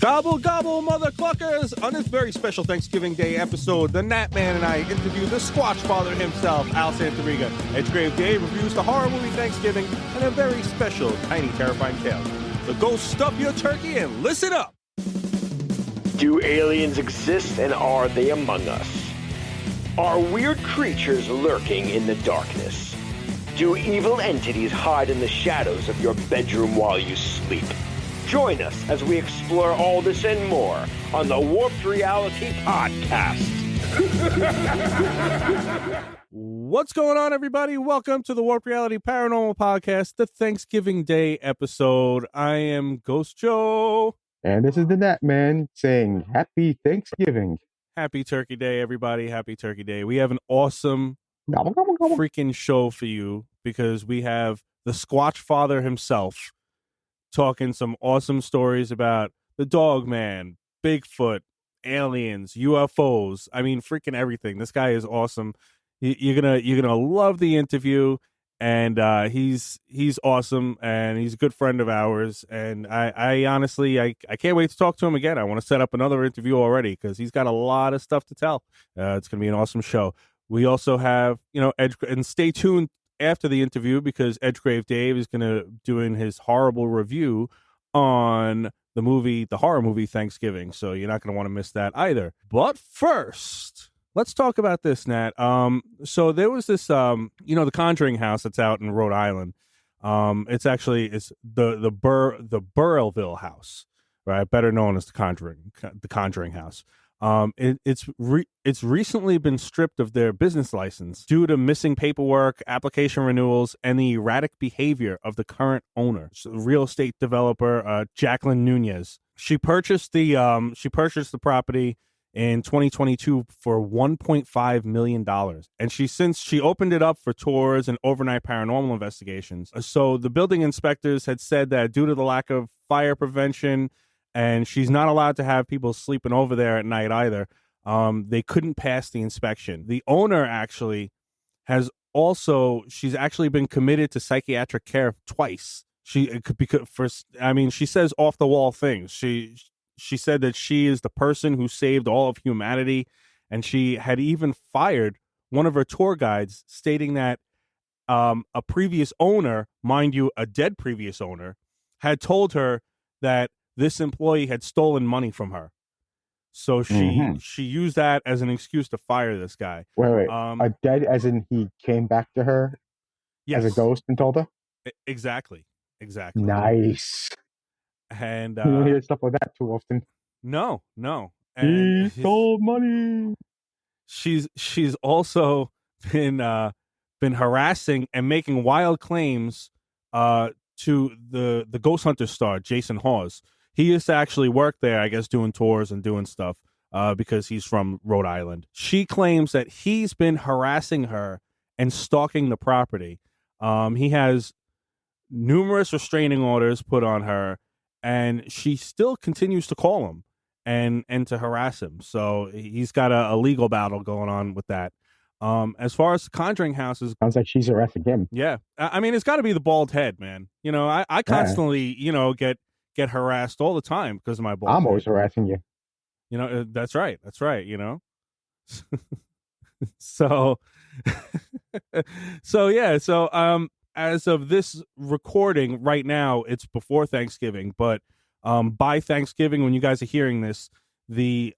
Gobble, gobble, mother cluckers! On this very special Thanksgiving Day episode, the Nat Man and I interview the Squatch-father himself, Al Santariga. Edgegrave Dave reviews the horror movie Thanksgiving and a very special, tiny, terrifying tale. So go stuff your turkey and listen up! Do aliens exist, and are they among us? Are weird creatures lurking in the darkness? Do evil entities hide in the shadows of your bedroom while you sleep? Join us as we explore all this and more on the Warped Reality Podcast. What's going on, everybody? Welcome to the Warped Reality Paranormal Podcast, the Thanksgiving Day episode. I am Ghost Joe. And this is the Nat Man saying Happy Thanksgiving. Happy Turkey Day, everybody. Happy Turkey Day. We have an awesome freaking show for you because we have the Squatch-father himself talking some awesome stories about the Dogman, Bigfoot, aliens, UFOs. I mean, freaking everything. This guy is awesome. You're gonna love the interview, and he's awesome, and he's a good friend of ours. And I honestly I can't wait to talk to him again. I want to set up another interview already because he's got a lot of stuff to tell. It's gonna be an awesome show. We also have and stay tuned after the interview because Edgegrave Dave is going to doing his horrible review on the horror movie Thanksgiving. So you're not going to want to miss that either. But first, let's talk about this, Nat. So there was this, the Conjuring house that's out in Rhode Island. It's the Burrillville house, right? Better known as the Conjuring house. It's recently been stripped of their business license due to missing paperwork, application renewals, and the erratic behavior of the current owner, real estate developer Jacqueline Nunez. She purchased the property in 2022 for $1.5 million, and she opened it up for tours and overnight paranormal investigations. So the building inspectors had said that due to the lack of fire prevention, and she's not allowed to have people sleeping over there at night either, they couldn't pass the inspection. The owner she's actually been committed to psychiatric care twice. She says off the wall things. She said that she is the person who saved all of humanity, and she had even fired one of her tour guides, stating that a previous owner, mind you, a dead previous owner, had told her that this employee had stolen money from her. So she used that as an excuse to fire this guy. Wait. A dead as in he came back to her as a ghost and told her? Exactly. Nice. And you don't hear stuff like that too often. No. And he stole money. She's also been harassing and making wild claims to the Ghost Hunter star, Jason Hawes. He used to actually work there, I guess, doing tours and doing stuff because he's from Rhode Island. She claims that he's been harassing her and stalking the property. He has numerous restraining orders put on her, and she still continues to call him and to harass him. So he's got a legal battle going on with that. As far as the Conjuring houses, sounds like she's harassing him. Yeah, I mean, it's got to be the bald head, man. I constantly, get harassed all the time because of my bald head. Always harassing you. That's right. So as of this recording right now, it's before Thanksgiving, but by Thanksgiving, when you guys are hearing this, the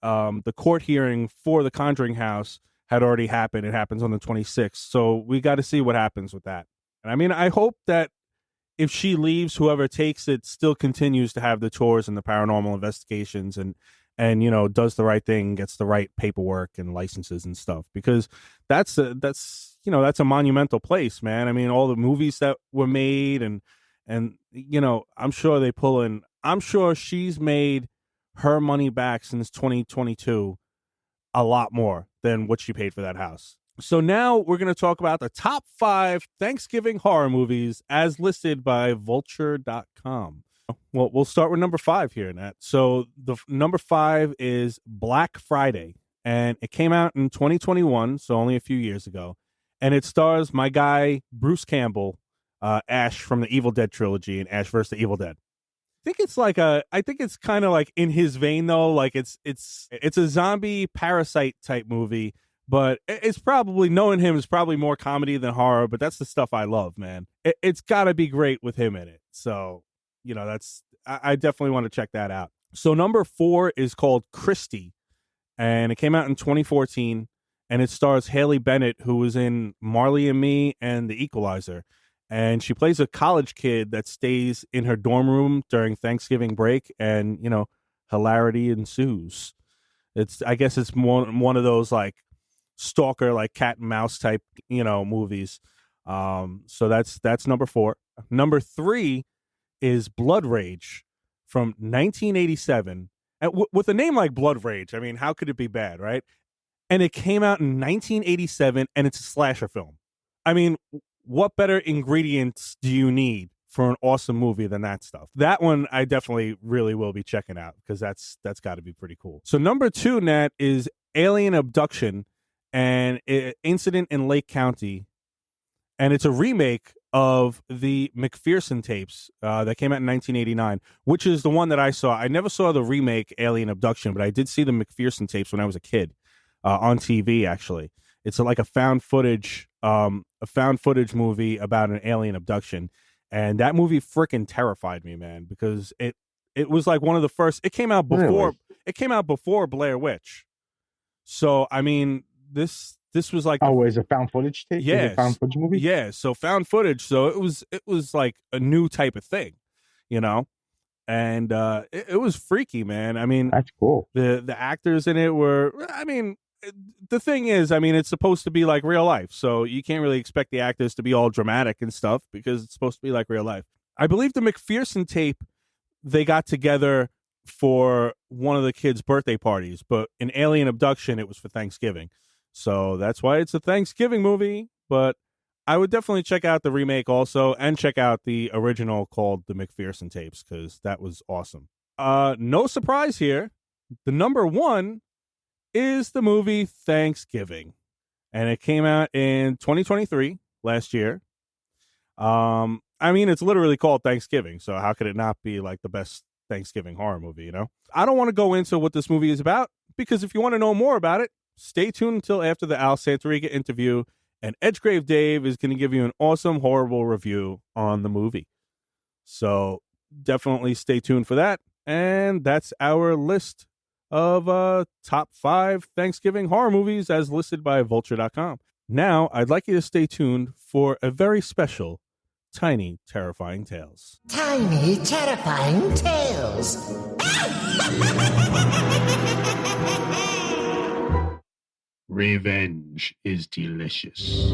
court hearing for the Conjuring house had already happened. It happens on the 26th. So we got to see what happens with that. And I mean, I hope that if she leaves, whoever takes it still continues to have the tours and the paranormal investigations and does the right thing, gets the right paperwork and licenses and stuff, because that's a monumental place, man. I mean, all the movies that were made and I'm sure she's made her money back since 2022 a lot more than what she paid for that house. So now we're going to talk about the top 5 Thanksgiving horror movies as listed by vulture.com. Well, we'll start with number 5 here, Nat. So the number 5 is Black Friday, and it came out in 2021, so only a few years ago. And it stars my guy, Bruce Campbell, Ash from the Evil Dead trilogy and Ash vs. the Evil Dead. think it's kind of like in his vein though. Like it's a zombie parasite type movie, but it's probably, knowing him, is probably more comedy than horror. But that's the stuff I love, man. It's got to be great with him in it. So I definitely want to check that out. So number 4 is called Christy, and it came out in 2014, and it stars Haley Bennett, who was in Marley and Me and The Equalizer. And she plays a college kid that stays in her dorm room during Thanksgiving break, and, hilarity ensues. I guess it's one of those like stalker, like cat and mouse type, movies. So that's number 4. Number 3 is Blood Rage from 1987. And with a name like Blood Rage, I mean, how could it be bad, right? And it came out in 1987, and it's a slasher film. I mean, what better ingredients do you need for an awesome movie than that stuff? That one I definitely really will be checking out, because that's got to be pretty cool. So number 2, Nat, is Alien Abduction, and Incident in Lake County. And it's a remake of the McPherson tapes that came out in 1989, which is the one that I saw. I never saw the remake Alien Abduction, but I did see the McPherson tapes when I was a kid on TV, actually. It's like a found footage movie about an alien abduction. And that movie freaking terrified me, man, because it was like one of the first. It came out before Blair Witch. So, I mean, this was like, is a found footage tape? Yeah, found footage movie. Yeah, so found footage. So it was like a new type of thing, and it was freaky, man. I mean, that's cool. The actors in it were, I mean, the thing is, I mean, it's supposed to be like real life, so you can't really expect the actors to be all dramatic and stuff, because it's supposed to be like real life. I believe the McPherson tape, they got together for one of the kids' birthday parties, but in Alien Abduction, it was for Thanksgiving. So that's why it's a Thanksgiving movie. But I would definitely check out the remake also, and check out the original called the McPherson tapes, because that was awesome. No surprise here. The number 1 is the movie Thanksgiving, and it came out in 2023, last year. I mean, it's literally called Thanksgiving, so how could it not be like the best Thanksgiving horror movie, I don't want to go into what this movie is about, because if you want to know more about it, stay tuned until after the Al Santariga interview, and Edgegrave Dave is going to give you an awesome, horrible review on the movie. So definitely stay tuned for that. And that's our list of top 5 Thanksgiving horror movies as listed by Vulture.com. Now, I'd like you to stay tuned for a very special Tiny Terrifying Tales. Tiny Terrifying Tales. Revenge is delicious.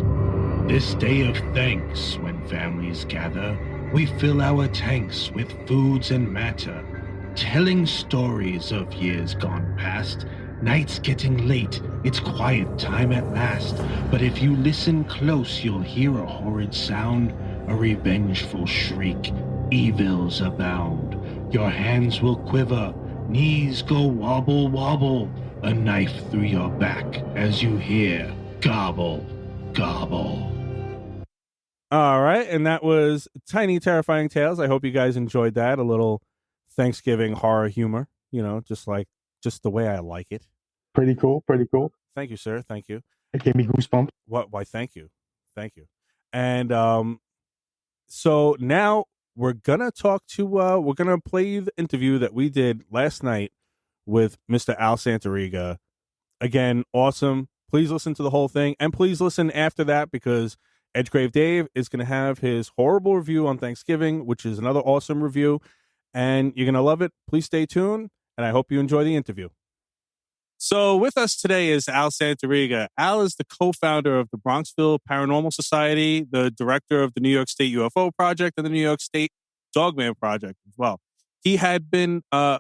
This day of thanks, when families gather, we fill our tanks with foods and matter, telling stories of years gone past. Nights getting late, it's quiet time at last. But if you listen close, you'll hear a horrid sound, a revengeful shriek. Evils abound. Your hands will quiver, knees go wobble wobble, a knife through your back as you hear gobble, gobble. All right, and that was Tiny Terrifying Tales. I hope you guys enjoyed that. A little Thanksgiving horror humor, just the way I like it. Pretty cool. Thank you, sir. Thank you. It gave me goosebumps. Why, thank you. And so now we're gonna we're gonna play the interview that we did last night with Mr. Al Santariga. Again, awesome. Please listen to the whole thing, and please listen after that, because Edgegrave Dave is going to have his horrible review on Thanksgiving, which is another awesome review, and you're going to love it. Please stay tuned, and I hope you enjoy the interview. So with us today is Al Santariga. Al is the co-founder of the Bronxville Paranormal Society, the director of the New York State UFO Project, and the New York State Dogman Project as well. He had been a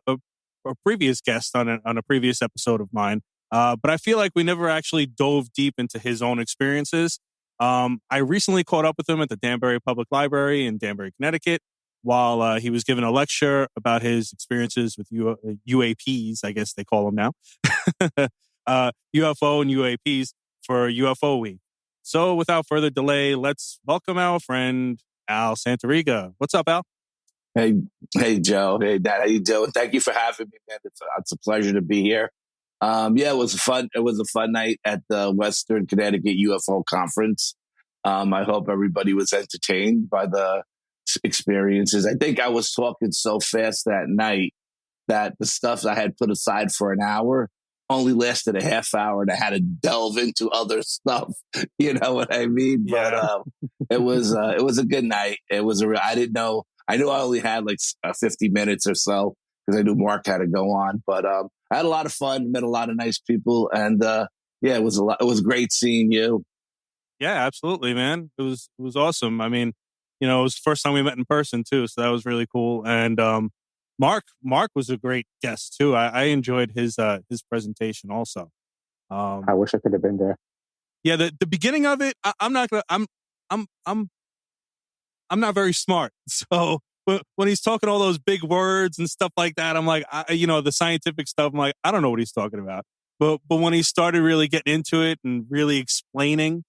previous guest on a previous episode of mine, but I feel like we never actually dove deep into his own experiences. I recently caught up with him at the Danbury Public Library in Danbury, Connecticut, while he was giving a lecture about his experiences with UAPs, I guess they call them now, UFO and UAPs for UFO Week. So without further delay, let's welcome our friend Al Santariga. What's up, Al? Hey, hey, Joe. Hey, Dad. How you doing? Thank you for having me, man. It's a pleasure to be here. Yeah, it was fun. It was a fun night at the Western Connecticut UFO Conference. I hope everybody was entertained by the experiences. I think I was talking so fast that night that the stuff I had put aside for an hour only lasted a half hour, and I had to delve into other stuff. You know what I mean? Yeah. But it was a good night. It was a real. I didn't know. I knew I only had like 50 minutes or so because I knew Mark had to go on. But I had a lot of fun, met a lot of nice people, and yeah, it was a lot. It was great seeing you. Yeah, absolutely, man. It was awesome. I mean, it was the first time we met in person too, so that was really cool. And Mark was a great guest too. I enjoyed his presentation also. I wish I could have been there. Yeah, the beginning of it, I'm not gonna. I'm not very smart, so when he's talking all those big words and stuff like that, I'm like, the scientific stuff. I'm like, I don't know what he's talking about. But when he started really getting into it and really explaining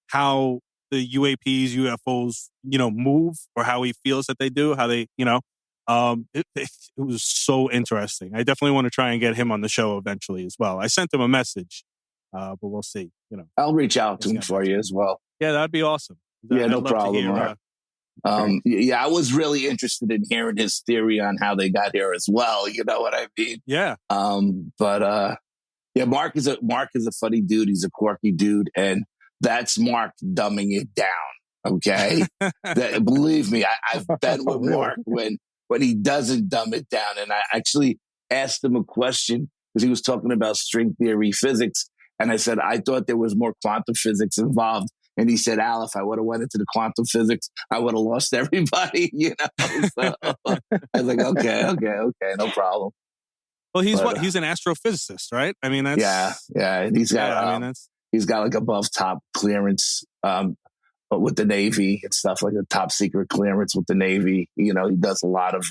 how the UAPs, UFOs, move, or how he feels that they do, how they, it was so interesting. I definitely want to try and get him on the show eventually as well. I sent him a message, but we'll see. I'll reach out to him for you as well. Yeah, that'd be awesome. Yeah, no problem. Yeah, I was really interested in hearing his theory on how they got here as well. You know what I mean? Yeah. Yeah, Mark is a funny dude. He's a quirky dude, and that's Mark dumbing it down. Okay, believe me, I've been with Mark when he doesn't dumb it down. And I actually asked him a question because he was talking about string theory physics, and I said I thought there was more quantum physics involved. And he said, Al, if I would have went into the quantum physics, I would have lost everybody, So I was like, okay, no problem. Well, he's an astrophysicist, right? I mean, that's yeah. And he's got he's got like above top clearance with the Navy and stuff, like a top secret clearance with the Navy. He does a lot of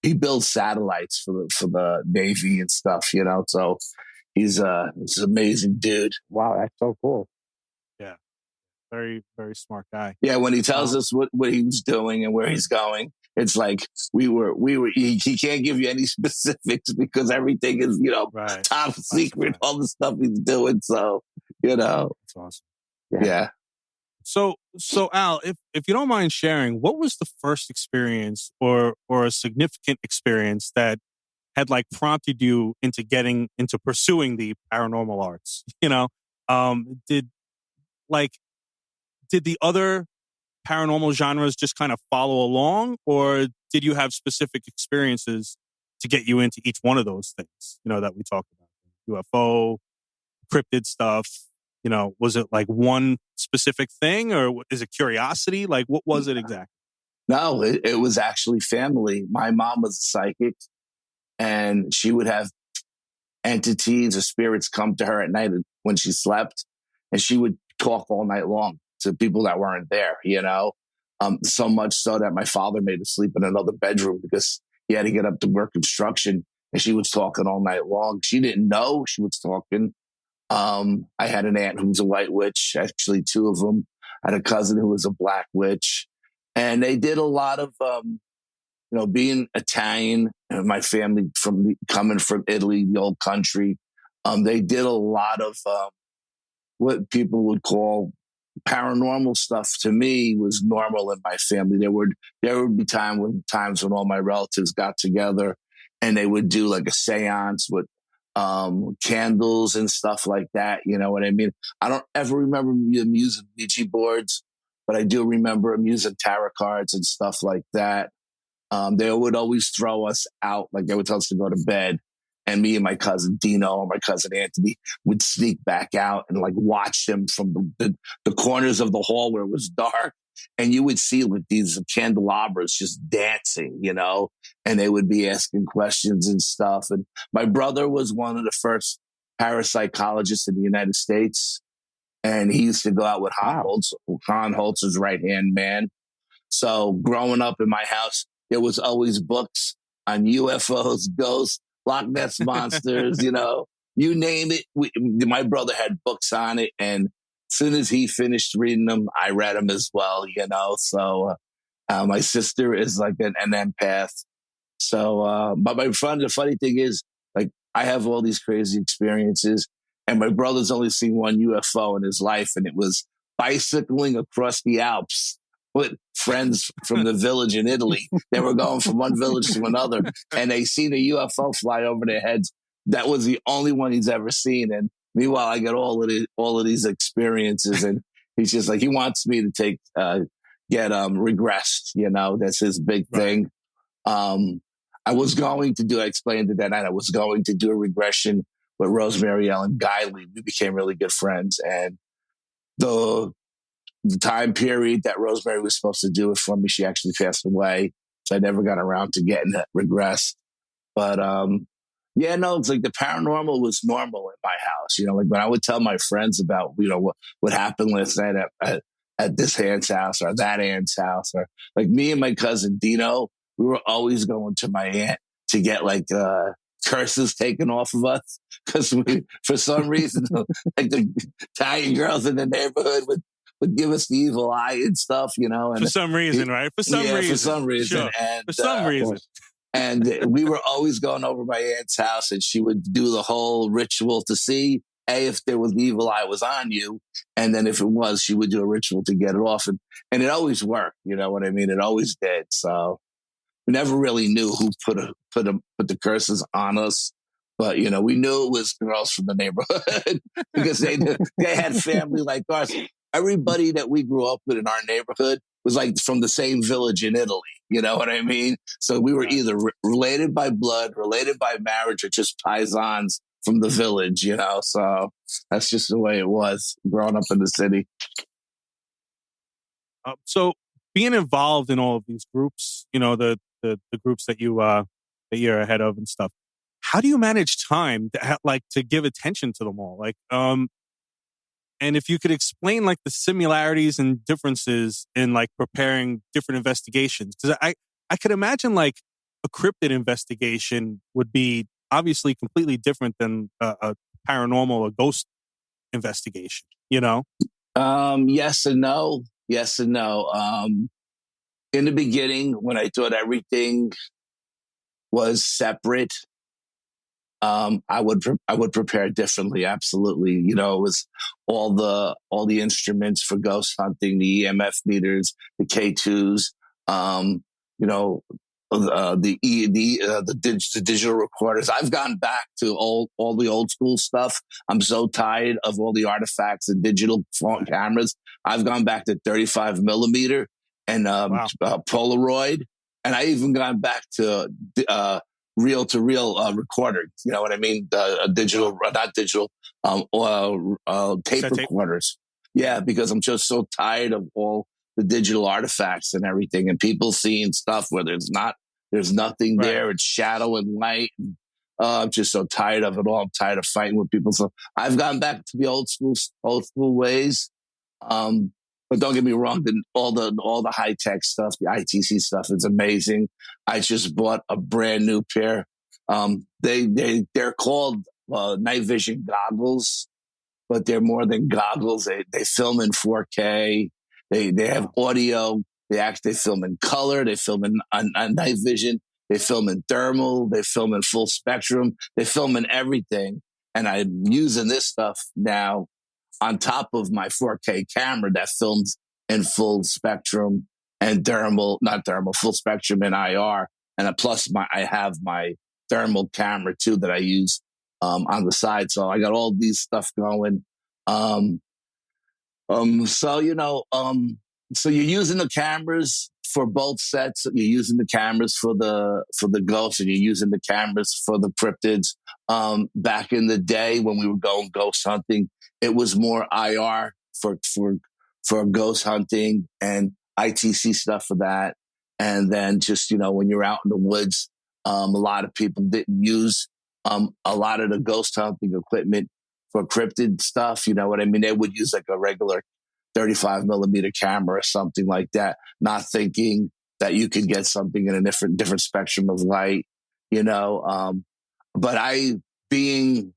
he builds satellites for the Navy and stuff. So he's an amazing dude. Wow, that's so cool. Yeah, very, very smart guy. Yeah, when he tells us what he was doing and where he's going, it's like he can't give you any specifics because everything is, right. top secret, all the stuff he's doing. So, That's awesome. Yeah. So Al, if you don't mind sharing, what was the first experience or a significant experience that had like prompted you into pursuing the paranormal arts? Did the other paranormal genres just kind of follow along, or did you have specific experiences to get you into each one of those things, that we talked about? UFO, cryptid stuff, was it like one specific thing, or is it curiosity? Like, what was it exactly? No, it was actually family. My mom was a psychic, and she would have entities or spirits come to her at night when she slept, and she would talk all night long to people that weren't there, so much so that my father made her sleep in another bedroom because he had to get up to work construction, and she was talking all night long. She didn't know she was talking. I had an aunt who was a white witch, actually two of them. I had a cousin who was a black witch, and they did a lot of, being Italian and my family coming from Italy, the old country. They did a lot of, what people would call paranormal stuff. To me was normal in my family. There would be times when all my relatives got together and they would do like a seance with candles and stuff like that. You know what I mean? I don't ever remember them using Ouija boards, but I do remember them using tarot cards and stuff like that. They would always throw us out, like they would tell us to go to bed. And me and my cousin Dino and my cousin Anthony would sneak back out and like watch them from the corners of the hall where it was dark. And you would see like these candelabras just dancing, and they would be asking questions and stuff. And my brother was one of the first parapsychologists in the United States. And he used to go out with Han Holtz's right-hand man. So growing up in my house, there was always books on UFOs, ghosts, Loch Ness monsters, you name it. My brother had books on it. And as soon as he finished reading them, I read them as well, So My sister is like an empath. So, but the funny thing is, like, I have all these crazy experiences, and my brother's only seen one UFO in his life, and it was bicycling across the Alps with friends from the village in Italy. They were going from one village to another, and they seen a UFO fly over their heads. That was the only one he's ever seen. And meanwhile, I get all of these experiences, and he's just like, he wants me to get regressed. You know, that's his big thing. I was going to I explained it that night, I was going to do a regression with Rosemary Ellen Guiley. We became really good friends. And the time period that Rosemary was supposed to do it for me, she actually passed away. So I never got around to getting it regressed. But yeah, no, it's like the paranormal was normal in my house. You know, like when I would tell my friends about, you know, what happened last night at this aunt's house or that aunt's house, or like me and my cousin Dino, we were always going to my aunt to get like curses taken off of us because for some reason, like the Italian girls in the neighborhood would give us the evil eye and stuff, you know. And for some reason, right? For some reason. Sure. And, for some reason. And we were always going over my aunt's house, and she would do the whole ritual to see, if there was the evil eye was on you. And then if it was, she would do a ritual to get it off. And it always worked. You know what I mean? It always did. So we never really knew who put the curses on us. But, you know, we knew it was girls from the neighborhood because they had family like ours. Everybody that we grew up with in our neighborhood was like from the same village in Italy. You know what I mean? So we were either related by blood, related by marriage, or just paisans from the village, you know? So that's just the way it was growing up in the city. So being involved in all of these groups, you know, the groups that you're ahead of and stuff, how do you manage time to give attention to them all? Like, and if you could explain like the similarities and differences in like preparing different investigations, because I could imagine like a cryptid investigation would be obviously completely different than a paranormal or ghost investigation, you know? Yes and no. Yes and no. In the beginning, when I thought everything was separate, I would prepare differently. Absolutely. You know, it was all the instruments for ghost hunting, the EMF meters, the K2s, you know, the digital recorders. I've gone back to all the old school stuff. I'm so tired of all the artifacts and digital phone cameras. I've gone back to 35 millimeter and Polaroid, and I even gone back to reel-to-reel recorders. You know what I mean? Digital, not digital, tape recorders. Yeah, because I'm just so tired of all the digital artifacts and everything, and people seeing stuff where there's nothing there. It's shadow and light. I'm just so tired of it all. I'm tired of fighting with people. So I've gone back to the old school ways. But don't get me wrong, all the high tech stuff, the ITC stuff is amazing. I just bought a brand new pair. They're called night vision goggles, but they're more than goggles. They film in 4K. They have audio. They film in color. They film in night vision. They film in thermal. They film in full spectrum. They film in everything. And I'm using this stuff now on top of my 4K camera that films in full spectrum and full spectrum and IR. And plus I have my thermal camera too that I use on the side. So I got all these stuff going. So you're using the cameras for both sets. You're using the cameras for the ghosts, and you're using the cameras for the cryptids. Back in the day when we were going ghost hunting, it was more IR for ghost hunting and ITC stuff for that. And then just, you know, when you're out in the woods, a lot of people didn't use a lot of the ghost hunting equipment for cryptid stuff. You know what I mean? They would use like a regular 35 millimeter camera or something like that, not thinking that you could get something in a different spectrum of light, you know. But being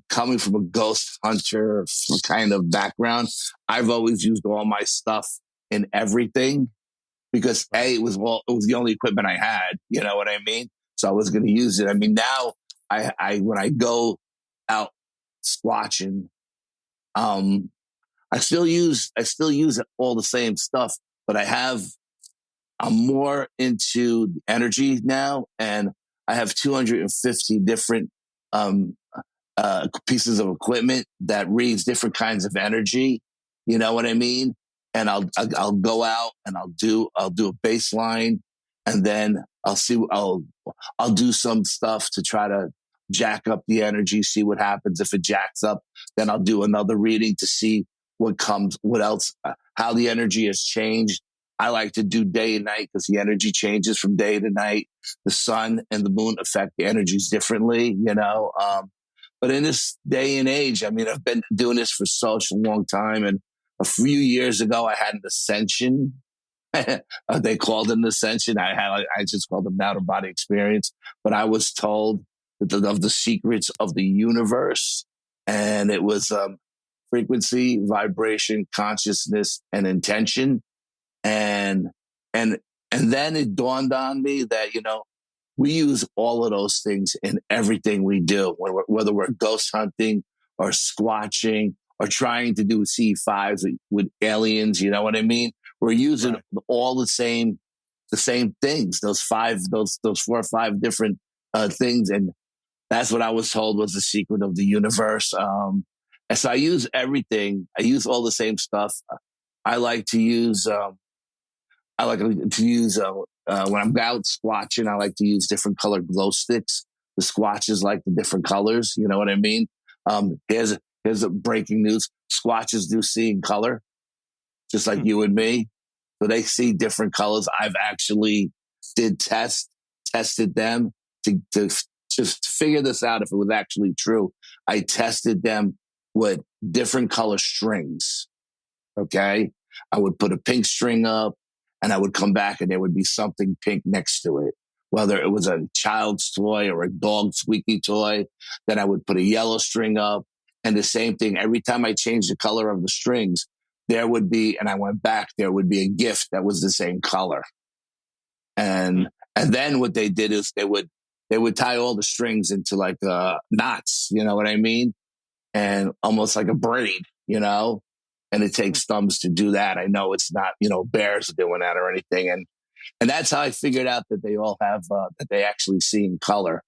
coming from a ghost hunter kind of background, I've always used all my stuff in everything because it was the only equipment I had. You know what I mean? So I was going to use it. I mean, now I when I go out squatching, I still use all the same stuff, but I'm more into energy now, and I have 250 different um, pieces of equipment that reads different kinds of energy. You know what I mean? And I'll go out and I'll do a baseline, and then I'll do some stuff to try to jack up the energy, see what happens. If it jacks up, then I'll do another reading to see what else, how the energy has changed. I like to do day and night because the energy changes from day to night. The sun and the moon affect the energies differently, you know. But in this day and age, I mean, I've been doing this for such a long time. And a few years ago, I had an ascension. They called it an ascension. I just called it an out of body experience. But I was told of the secrets of the universe, and it was frequency, vibration, consciousness, and intention. And and then it dawned on me that, you know, we use all of those things in everything we do, whether we're ghost hunting or squatching or trying to do C5s with aliens. You know what I mean? We're using all the same things. Those 4 or 5 different things, and that's what I was told was the secret of the universe. And so I use everything. I use all the same stuff. I like to use. When I'm out squatching, I like to use different colored glow sticks. The squatches like the different colors. You know what I mean? Here's a breaking news. Squatches do see in color, just like you and me. So they see different colors. I've actually tested them to just figure this out if it was actually true. I tested them with different color strings. Okay. I would put a pink string up, and I would come back and there would be something pink next to it. Whether it was a child's toy or a dog squeaky toy, then I would put a yellow string up, and the same thing. Every time I changed the color of the strings, there would be, and I went back, there would be a gift that was the same color. And then what they did is they would tie all the strings into like knots, you know what I mean? And almost like a braid, you know? And it takes thumbs to do that. I know it's not, you know, bears doing that or anything. And that's how I figured out that they all have, that they actually see in color.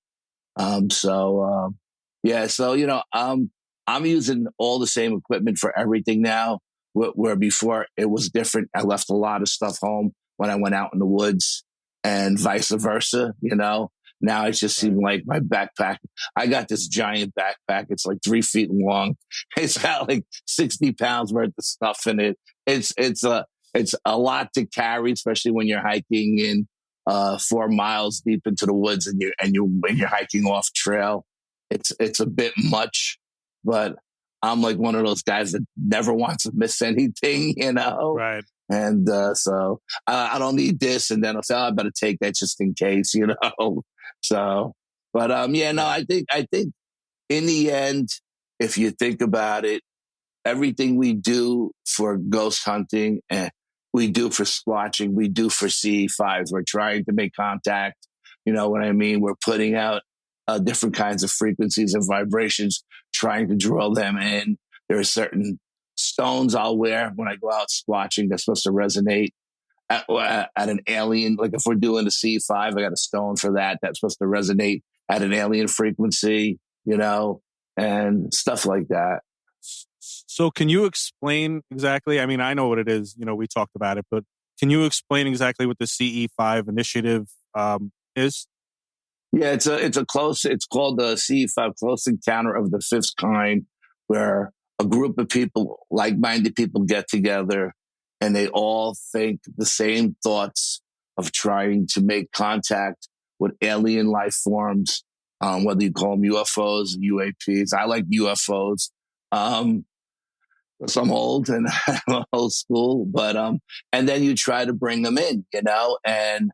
So, you know, I'm using all the same equipment for everything now, where before it was different. I left a lot of stuff home when I went out in the woods, and vice versa, you know. Now it just seemed like my backpack. I got this giant backpack. It's like 3 feet long. It's got like 60 pounds worth of stuff in it. It's a lot to carry, especially when you're hiking in 4 miles deep into the woods and you're hiking off trail. It's a bit much, but I'm like one of those guys that never wants to miss anything, you know? Right. And so I don't need this. And then I'll say, I better take that just in case, you know? So, but I think in the end, if you think about it, everything we do for ghost hunting, and we do for squatching, we do for CE5s. We're trying to make contact. You know what I mean? We're putting out different kinds of frequencies and vibrations, trying to draw them in. There are certain stones I'll wear when I go out squatching that's supposed to resonate at an alien. Like if we're doing a C5, I got a stone for that that's supposed to resonate at an alien frequency, you know, and stuff like that. So can you explain exactly? I mean, I know what it is. You know, we talked about it, but can you explain exactly what the CE5 initiative is? Yeah, it's called the CE5 Close Encounter of the Fifth Kind, where a group of people, like-minded people, get together and they all think the same thoughts of trying to make contact with alien life forms, whether you call them UFOs, UAPs. I like UFOs. So I'm old and old school, but and then you try to bring them in, you know, and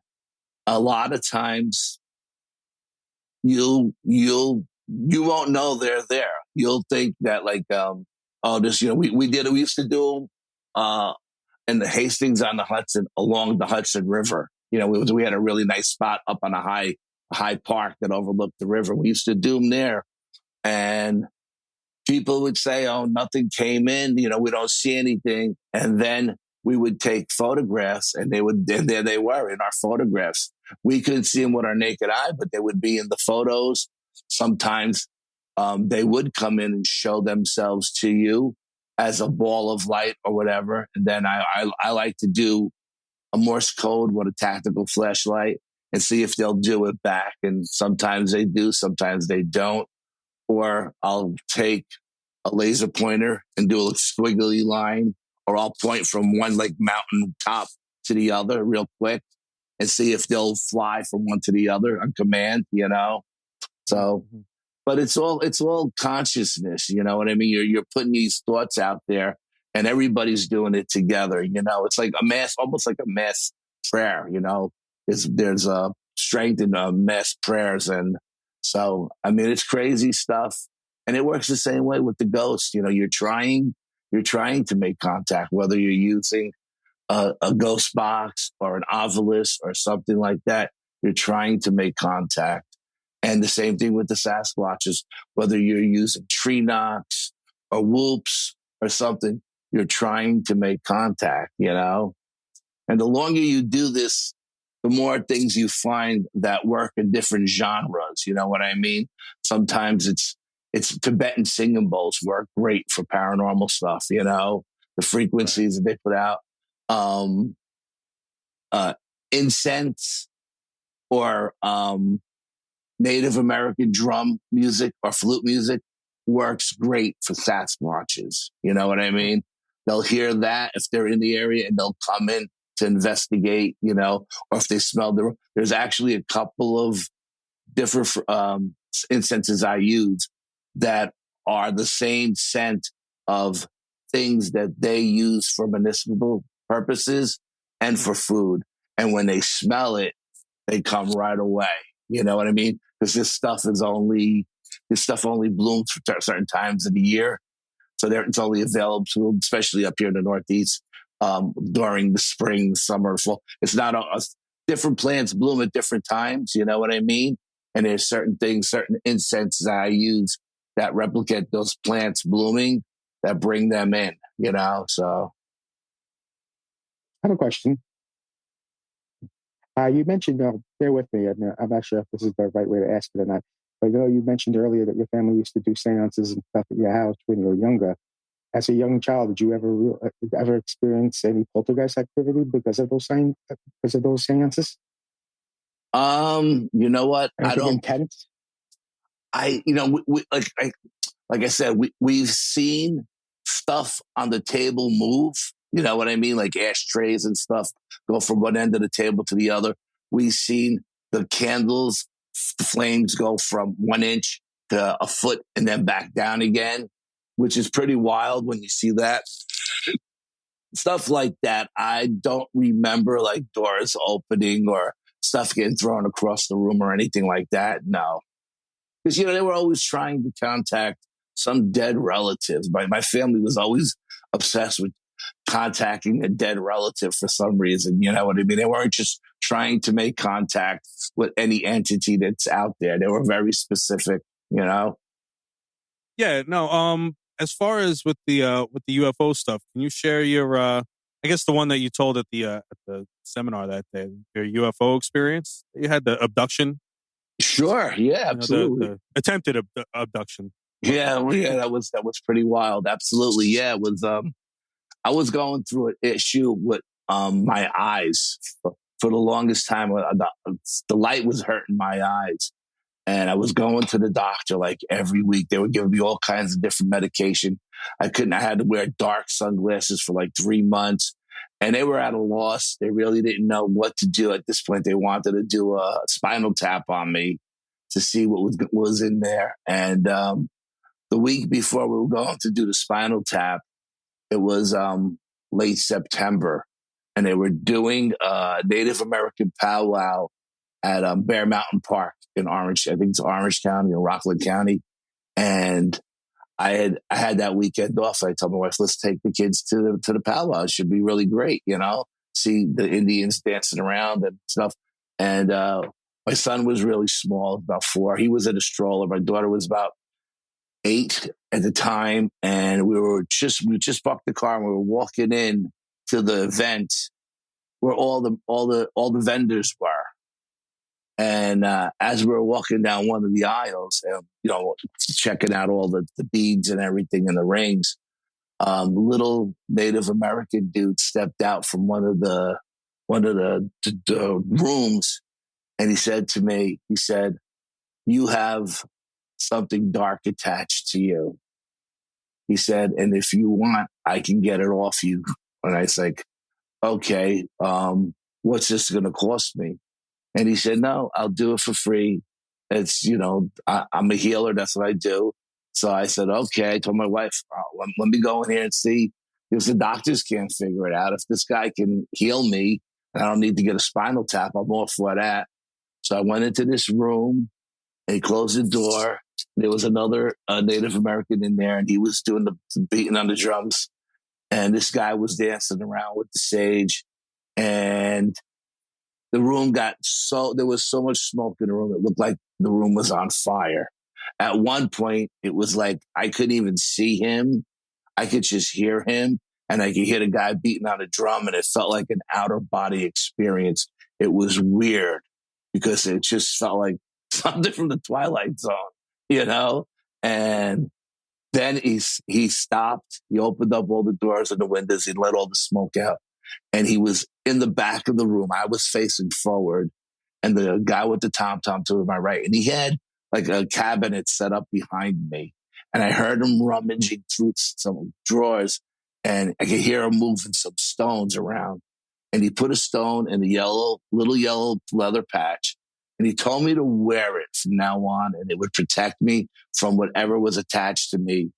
a lot of times you won't know they're there. You'll think that like, we used to do and the Hastings on the Hudson, along the Hudson River. We had a really nice spot up on a high park that overlooked the river. We used to do them there, and people would say, "Oh, nothing came in. We don't see anything." And then we would take photographs, and there they were in our photographs. We couldn't see them with our naked eye, but they would be in the photos. Sometimes they would come in and show themselves to you as a ball of light or whatever. And then I like to do a Morse code with a tactical flashlight and see if they'll do it back. And sometimes they do, sometimes they don't. Or I'll take a laser pointer and do a squiggly line, or I'll point from one like mountain top to the other real quick and see if they'll fly from one to the other on command, So, but it's all consciousness, you know what I mean? You're putting these thoughts out there, and everybody's doing it together. It's like almost like a mass prayer. There's a strength in mass prayers, and so I mean it's crazy stuff, and it works the same way with the ghosts. You're trying to make contact, whether you're using a ghost box or an ovilus or something like that. You're trying to make contact. And the same thing with the Sasquatches, whether you're using tree knocks or whoops or something, you're trying to make contact, And the longer you do this, the more things you find that work in different genres. You know what I mean? Sometimes it's Tibetan singing bowls work great for paranormal stuff, the frequencies that they put out. Incense or Native American drum music or flute music works great for Sasquatches. You know what I mean? They'll hear that if they're in the area, and they'll come in to investigate, or if they smell there's actually a couple of different incenses I use that are the same scent of things that they use for medicinal purposes and for food. And when they smell it, they come right away. You know what I mean? Because this stuff only blooms for certain times of the year. So it's only available, especially up here in the Northeast, during the spring, summer, fall. It's not different plants bloom at different times. You know what I mean? And there's certain things, certain incenses that I use that replicate those plants blooming that bring them in, so. I have a question. You mentioned, bear with me, I'm not sure if this is the right way to ask it or not, but you mentioned earlier that your family used to do seances and stuff at your house when you were younger. As a young child, did you ever experience any poltergeist activity because of those seances? You know what? Anything I don't. Intense? Like I said, we've seen stuff on the table move. You know what I mean? Like ashtrays and stuff go from one end of the table to the other. We've seen the candles, the flames go from 1 inch to a foot and then back down again, which is pretty wild when you see that. Stuff like that. I don't remember like doors opening or stuff getting thrown across the room or anything like that. No. Because, they were always trying to contact some dead relatives. My family was always obsessed with contacting a dead relative for some reason. You know what I mean? They weren't just trying to make contact with any entity that's out there. They were very specific, Yeah, no, as far as with the UFO stuff, can you share your I guess the one that you told at the seminar that day, your UFO experience? You had the abduction. Sure. Yeah, absolutely. The attempted abduction. Yeah, that was pretty wild. Absolutely. Yeah, it was. I was going through an issue with my eyes for the longest time. The light was hurting my eyes, and I was going to the doctor like every week. They were giving me all kinds of different medication. I had to wear dark sunglasses for like 3 months, and they were at a loss. They really didn't know what to do at this point. They wanted to do a spinal tap on me to see what was in there. And the week before we were going to do the spinal tap, it was late September, and they were doing a Native American powwow at Bear Mountain Park in Orange. I think it's Orange County or Rockland County. And I had that weekend off. I told my wife, let's take the kids to the powwow. It should be really great, see the Indians dancing around and stuff. And my son was really small, about 4. He was in a stroller. My daughter was about 8 at the time, and we just parked the car and we were walking in to the event where all the vendors were. And as we were walking down one of the aisles, checking out all the beads and everything in the rings, little Native American dude stepped out from one of the rooms, and he said to me, "You have something dark attached to you." He said, "And if you want, I can get it off you." And I was like, "Okay, what's this going to cost me?" And he said, "No, I'll do it for free. It's, I'm a healer. That's what I do." So I said, "Okay." I told my wife, let me go in here and see if the doctors can't figure it out. If this guy can heal me and I don't need to get a spinal tap, I'm all for that. So I went into this room and he closed the door. There was another Native American in there, and he was doing the beating on the drums. And this guy was dancing around with the sage. And the room there was so much smoke in the room. It looked like the room was on fire. At one point, it was like I couldn't even see him. I could just hear him, and I could hear the guy beating on a drum, and it felt like an outer body experience. It was weird because it just felt like something from the Twilight Zone, And then he stopped. He opened up all the doors and the windows. He let all the smoke out. And he was in the back of the room. I was facing forward, and the guy with the tom-tom to my right. And he had like a cabinet set up behind me. And I heard him rummaging through some drawers, and I could hear him moving some stones around. And he put a stone in a little yellow leather patch. And he told me to wear it from now on, and it would protect me from whatever was attached to me,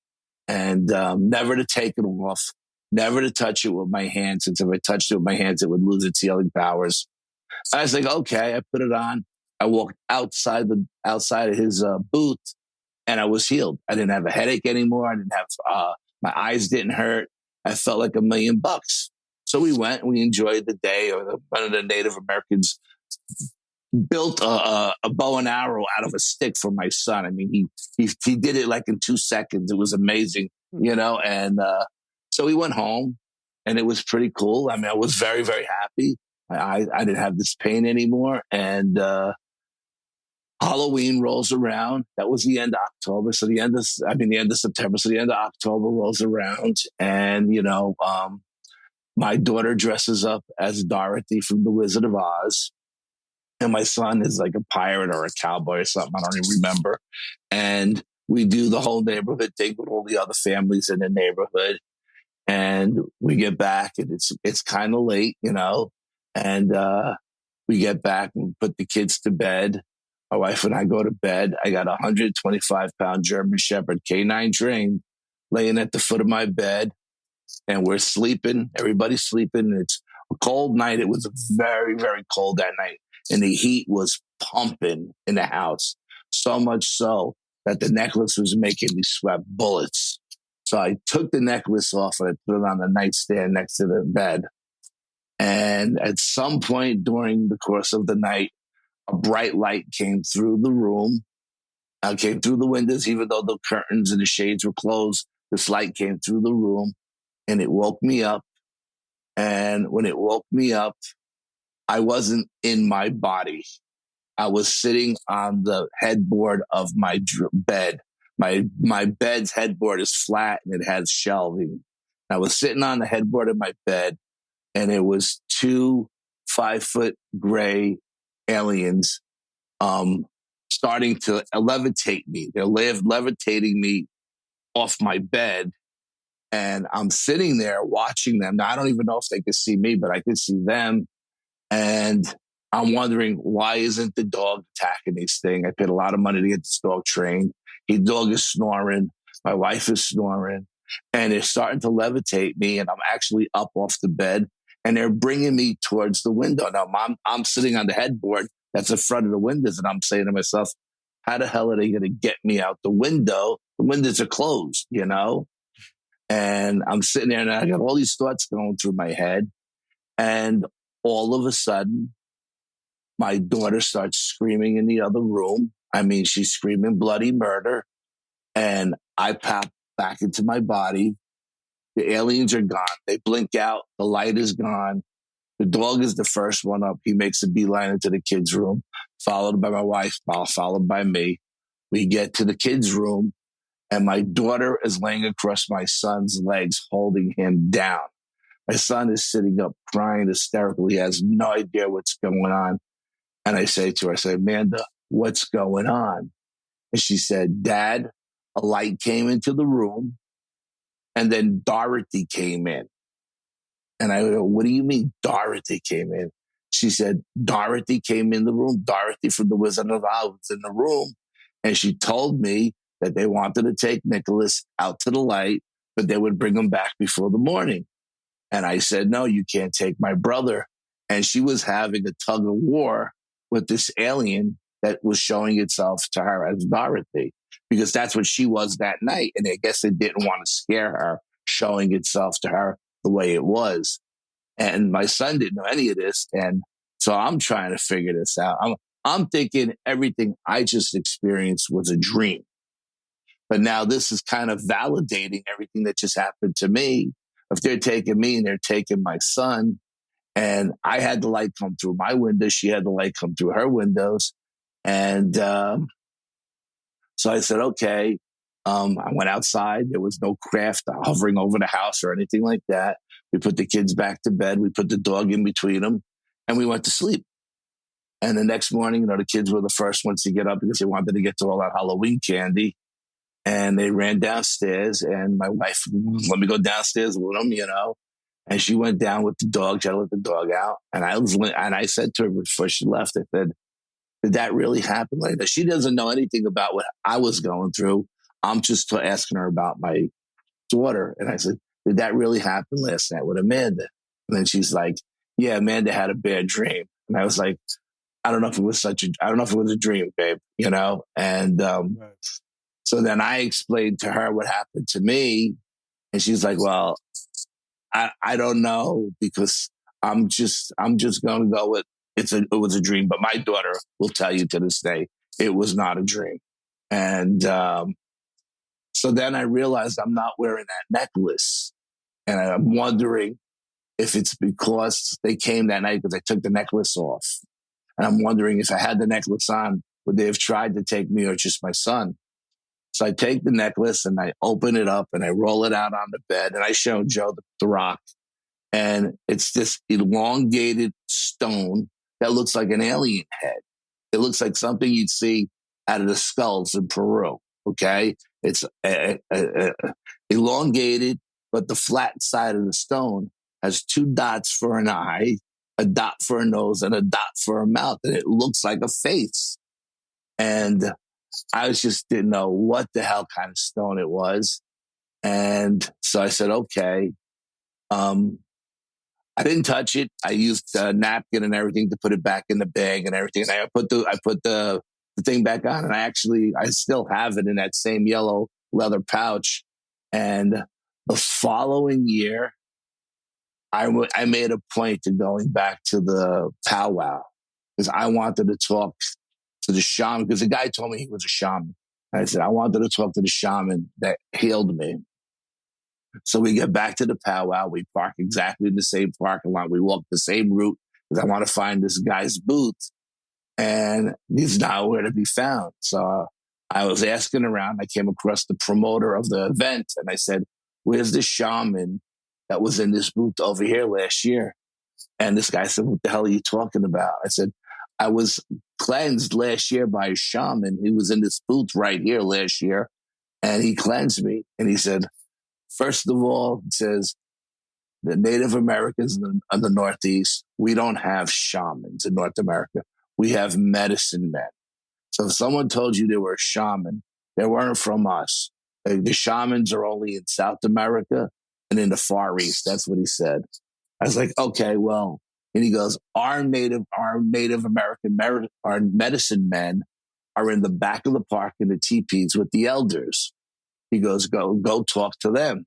and never to take it off. Never to touch it with my hands, since if I touched it with my hands, it would lose its healing powers. I was like, okay, I put it on. I walked outside of his booth, and I was healed. I didn't have a headache anymore. I didn't have, my eyes didn't hurt. I felt like $1 million. So we went and we enjoyed the day. One of the Native Americans built a bow and arrow out of a stick for my son. I mean, he did it like in 2 seconds. It was amazing, and, so we went home, and it was pretty cool. I mean, I was very, very happy. I didn't have this pain anymore. And Halloween rolls around. That was the end of October. So the end of September. So the end of October rolls around, and my daughter dresses up as Dorothy from The Wizard of Oz, and my son is like a pirate or a cowboy or something. I don't even remember. And we do the whole neighborhood thing with all the other families in the neighborhood. And we get back, and it's kind of late, and we get back and put the kids to bed. My wife and I go to bed. I got a 125-pound German Shepherd, K9 trained, laying at the foot of my bed, and we're sleeping. Everybody's sleeping. It's a cold night. It was very, very cold that night, and the heat was pumping in the house, so much so that the necklace was making me sweat bullets. So I took the necklace off and I put it on the nightstand next to the bed. And at some point during the course of the night, a bright light came through the room. Came through the windows, even though the curtains and the shades were closed. This light came through the room, and it woke me up. And when it woke me up, I wasn't in my body. I was sitting on the headboard of my bed. My bed's headboard is flat and it has shelving. I was sitting on the headboard of my bed, and it was 2 5-foot gray aliens starting to levitate me. They're levitating me off my bed, and I'm sitting there watching them. Now, I don't even know if they could see me, but I could see them. And I'm wondering, why isn't the dog attacking this thing? I paid a lot of money to get this dog trained. The dog is snoring. My wife is snoring. And they're starting to levitate me, and I'm actually up off the bed, and they're bringing me towards the window. Now, I'm sitting on the headboard that's in front of the windows, and I'm saying to myself, how the hell are they going to get me out the window The windows are closed, you know? And I'm sitting there and I got all these thoughts going through my head. And all of a sudden, my daughter starts screaming in the other room. I mean, she's screaming bloody murder. And I pop back into my body. The aliens are gone. They blink out. The light is gone. The dog is the first one up. He makes a beeline into the kids' room, followed by my wife, followed by me. We get to the kids' room, and my daughter is laying across my son's legs, holding him down. My son is sitting up crying hysterically. He has no idea what's going on. And I say to her, I say, Amanda, what's going on? And she said, Dad, a light came into the room, and then Dorothy came in. And I go, what do you mean Dorothy came in? She said, Dorothy came in the room. Dorothy from the Wizard of Oz was in the room. And she told me that they wanted to take Nicholas out to the light, but they would bring him back before the morning. And I said, no, you can't take my brother. And she was having a tug of war with this alien that was showing itself to her as Dorothy, because that's what she was that night. And I guess it didn't want to scare her, showing itself to her the way it was. And my son didn't know any of this. And so I'm trying to figure this out. I'm thinking everything I just experienced was a dream. But now this is kind of validating everything that just happened to me. If they're taking me and they're taking my son, and I had the light come through my window, she had the light come through her windows. And so I said, okay. I went outside. There was no craft hovering over the house or anything like that. We put the kids back to bed. We put the dog in between them, and we went to sleep. And the next morning, you know, the kids were the first ones to get up because they wanted to get to all that Halloween candy. And they ran downstairs, and my wife let me go downstairs with them, you know. And she went down with the dog. She had to let the dog out. And I said to her before she left, I said, did that really happen like that? She doesn't know anything about what I was going through. I'm just asking her about my daughter. And I said, did that really happen last night with Amanda? And then she's like, yeah, Amanda had a bad dream. And I was like, I don't know if it was a dream, babe, you know? And so then I explained to her what happened to me. And she's like, well, I don't know, because I'm just going to go with it was a dream. But my daughter will tell you to this day, it was not a dream. And so then I realized I'm not wearing that necklace. And I'm wondering if it's because they came that night because I took the necklace off. And I'm wondering if I had the necklace on, would they have tried to take me or just my son? So I take the necklace and I open it up and I roll it out on the bed. And I show Joe the rock. And it's this elongated stone that looks like an alien head. It looks like something you'd see out of the skulls in Peru. Okay. It's elongated, but the flat side of the stone has 2 dots for an eye, a dot for a nose, and a dot for a mouth. And it looks like a face. And I just didn't know what the hell kind of stone it was. And so I said, okay. I didn't touch it. I used a napkin and everything to put it back in the bag and everything. And I put the thing back on, and I still have it in that same yellow leather pouch. And the following year, I made a point to going back to the powwow because I wanted to talk to the shaman, because the guy told me he was a shaman. And I said, I wanted to talk to the shaman that healed me. So we get back to the powwow. We park exactly in the same parking lot. We walk the same route because I want to find this guy's booth. And he's nowhere to be found. So I was asking around. I came across the promoter of the event. And I said, where's the shaman that was in this booth over here last year? And this guy said, what the hell are you talking about? I said, I was cleansed last year by a shaman. He was in this booth right here last year. And he cleansed me. And he said, first of all, it says the Native Americans in the Northeast, we don't have shamans in North America. We have medicine men. So if someone told you they were a shaman, they weren't from us. The shamans are only in South America and in the Far East. That's what he said. I was like, okay, well, and he goes, our Native American, our medicine men are in the back of the park in the teepees with the elders. He goes, go talk to them.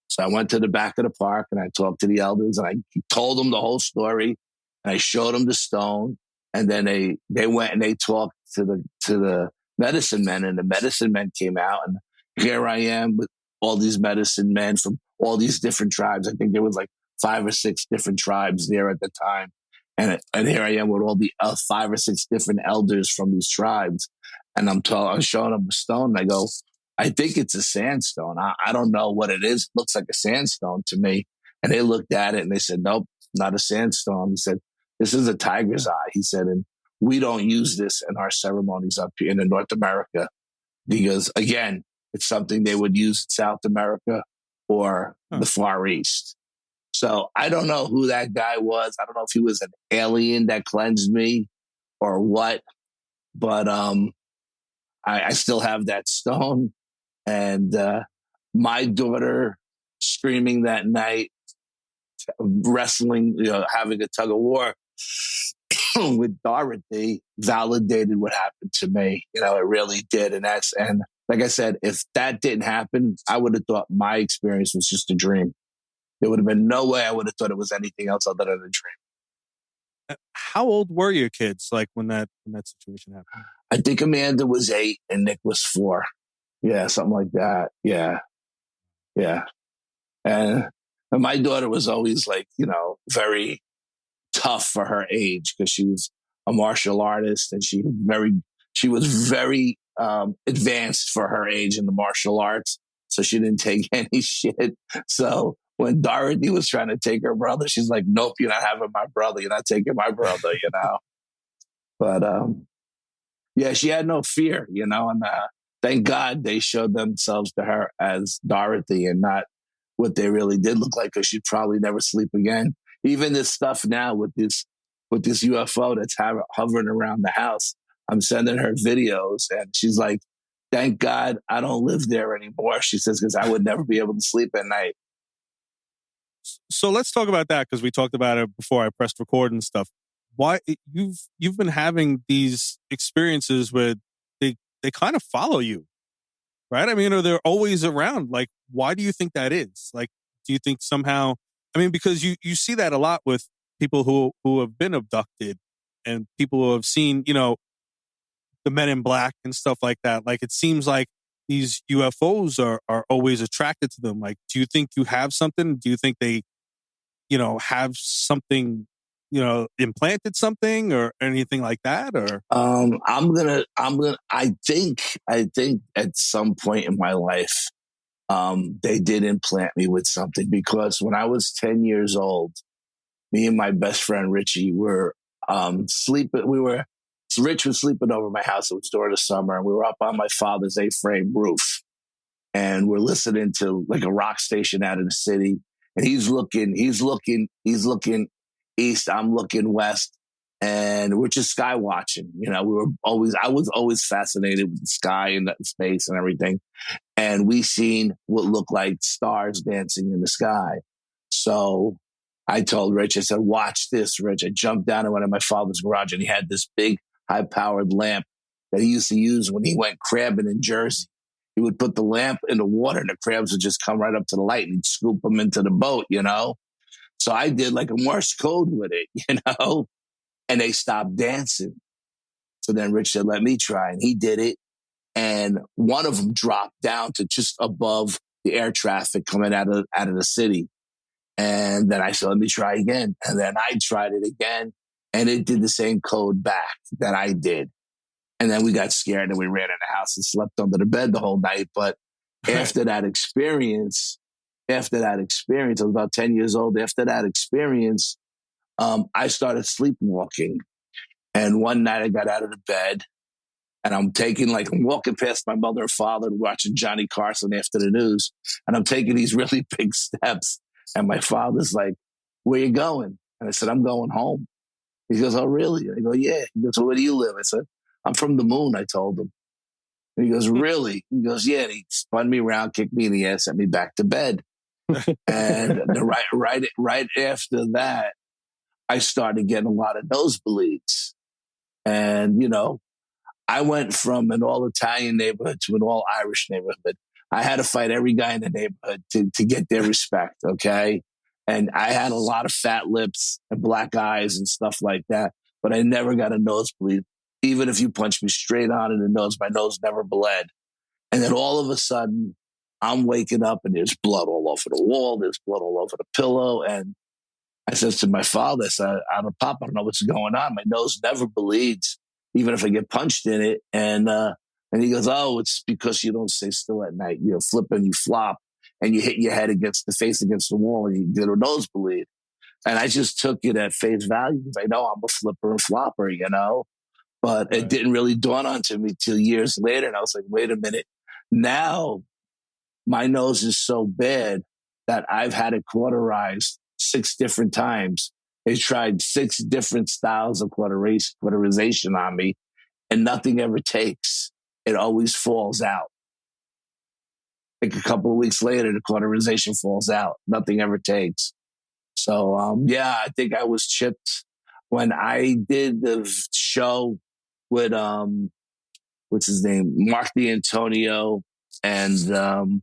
So I went to the back of the park and I talked to the elders and I told them the whole story and I showed them the stone. And then they went and they talked to the medicine men, and the medicine men came out, and here I am with all these medicine men from all these different tribes. I think there was like 5 or 6 different tribes there at the time. And here I am with all the 5 or 6 different elders from these tribes. And I'm showing them the stone and I go, I think it's a sandstone. I don't know what it is. It looks like a sandstone to me. And they looked at it and they said, nope, not a sandstone. He said, this is a tiger's eye. He said, and we don't use this in our ceremonies up here in North America. Because again, it's something they would use in South America or the Far East. So I don't know who that guy was. I don't know if he was an alien that cleansed me or what, but I still have that stone. And my daughter screaming that night, wrestling, having a tug of war with Dorothy validated what happened to me. It really did. And like I said, if that didn't happen, I would have thought my experience was just a dream. There would have been no way I would have thought it was anything else other than a dream. How old were your kids, like when that situation happened? I think Amanda was 8 and Nick was 4. Yeah, something like that. Yeah. And my daughter was always like, very tough for her age because she was a martial artist and she was very advanced for her age in the martial arts. So she didn't take any shit. So when Dorothy was trying to take her brother, she's like, nope, you're not having my brother. You're not taking my brother, But yeah, she had no fear, and thank God they showed themselves to her as Dorothy and not what they really did look like, because she'd probably never sleep again. Even this stuff now with this UFO that's hovering around the house, I'm sending her videos and she's like, thank God I don't live there anymore. She says, because I would never be able to sleep at night. So let's talk about that, because we talked about it before I pressed record and stuff. Why you've been having these experiences where they kind of follow you, right? I mean, they're always around. Like, why do you think that is? Like, do you think somehow? I mean, because you see that a lot with people who have been abducted and people who have seen, the Men in Black and stuff like that. Like, it seems like these UFOs are always attracted to them. Like, do you think you have something? Do you think they, have something, implanted something or anything like that? Or I think at some point in my life, they did implant me with something, because when I was 10 years old, me and my best friend Richie were sleeping. Rich was sleeping over my house. It was during the summer, and we were up on my father's A-frame roof, and we're listening to like a rock station out of the city. And he's looking east. I'm looking west, and we're just sky watching. I was always fascinated with the sky and the space and everything. And we seen what looked like stars dancing in the sky. So I told Rich, I said, watch this, Rich. I jumped down and went in my father's garage, and he had this big high-powered lamp that he used to use when he went crabbing in Jersey. He would put the lamp in the water and the crabs would just come right up to the light and he'd scoop them into the boat, So I did like a Morse code with it, and they stopped dancing. So then Rich said, let me try. And he did it. And one of them dropped down to just above the air traffic coming out of the city. And then I said, let me try again. And then I tried it again, and it did the same code back that I did. And then we got scared and we ran in the house and slept under the bed the whole night. But after that experience, I was about 10 years old. After that experience, I started sleepwalking. And one night I got out of the bed, and I'm walking past my mother and father watching Johnny Carson after the news. And I'm taking these really big steps. And my father's like, where you going? And I said, I'm going home. He goes, oh, really? I go, yeah. He goes, well, where do you live? I said, I'm from the moon, I told him. And he goes, really? He goes, yeah. And he spun me around, kicked me in the ass, sent me back to bed. And right after that, I started getting a lot of nosebleeds. And, I went from an all Italian neighborhood to an all Irish neighborhood. I had to fight every guy in the neighborhood to get their respect, okay? And I had a lot of fat lips and black eyes and stuff like that, but I never got a nosebleed. Even if you punched me straight on in the nose, my nose never bled. And then all of a sudden, I'm waking up and there's blood all over the wall, there's blood all over the pillow. And I says to my father, I said, Pop, I don't know what's going on. My nose never bleeds, even if I get punched in it. And he goes, oh, it's because you don't stay still at night. You flip and you flop and you hit your head against the wall and you get a nosebleed. And I just took it at face value because I know I'm a flipper and flopper, But It didn't really dawn onto me till years later. And I was like, wait a minute. Now my nose is so bad that I've had it cauterized 6 different times. They tried 6 different styles of cauterization on me, and nothing ever takes. It always falls out. Like a couple of weeks later, the cauterization falls out. Nothing ever takes. So, I think I was chipped when I did the show with, what's his name? Mark D'Antonio and,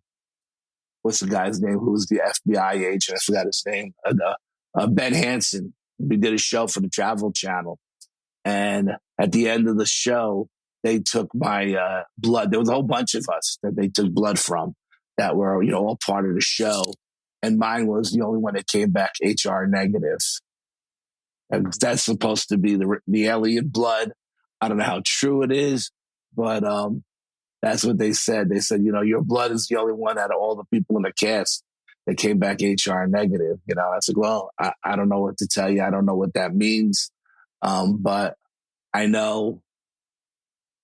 what's the guy's name? Who was the FBI agent? I forgot his name. Ben Hansen. We did a show for the Travel Channel. And at the end of the show, they took my blood. There was a whole bunch of us that they took blood from that were, all part of the show. And mine was the only one that came back HR negative. And that's supposed to be the alien blood. I don't know how true it is, but that's what they said. They said, your blood is the only one out of all the people in the cast that came back HR negative. I said, well, I don't know what to tell you. I don't know what that means. But I know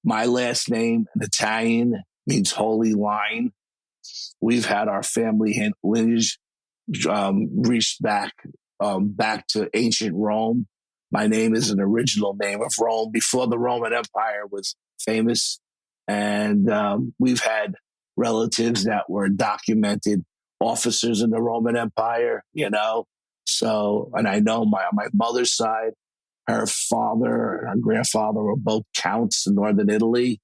my last name in Italian means holy line. We've had our family lineage reached back to ancient Rome. My name is an original name of Rome before the Roman Empire was famous. And we've had relatives that were documented officers in the Roman Empire, So, and I know my mother's side, her father and her grandfather were both counts in northern Italy.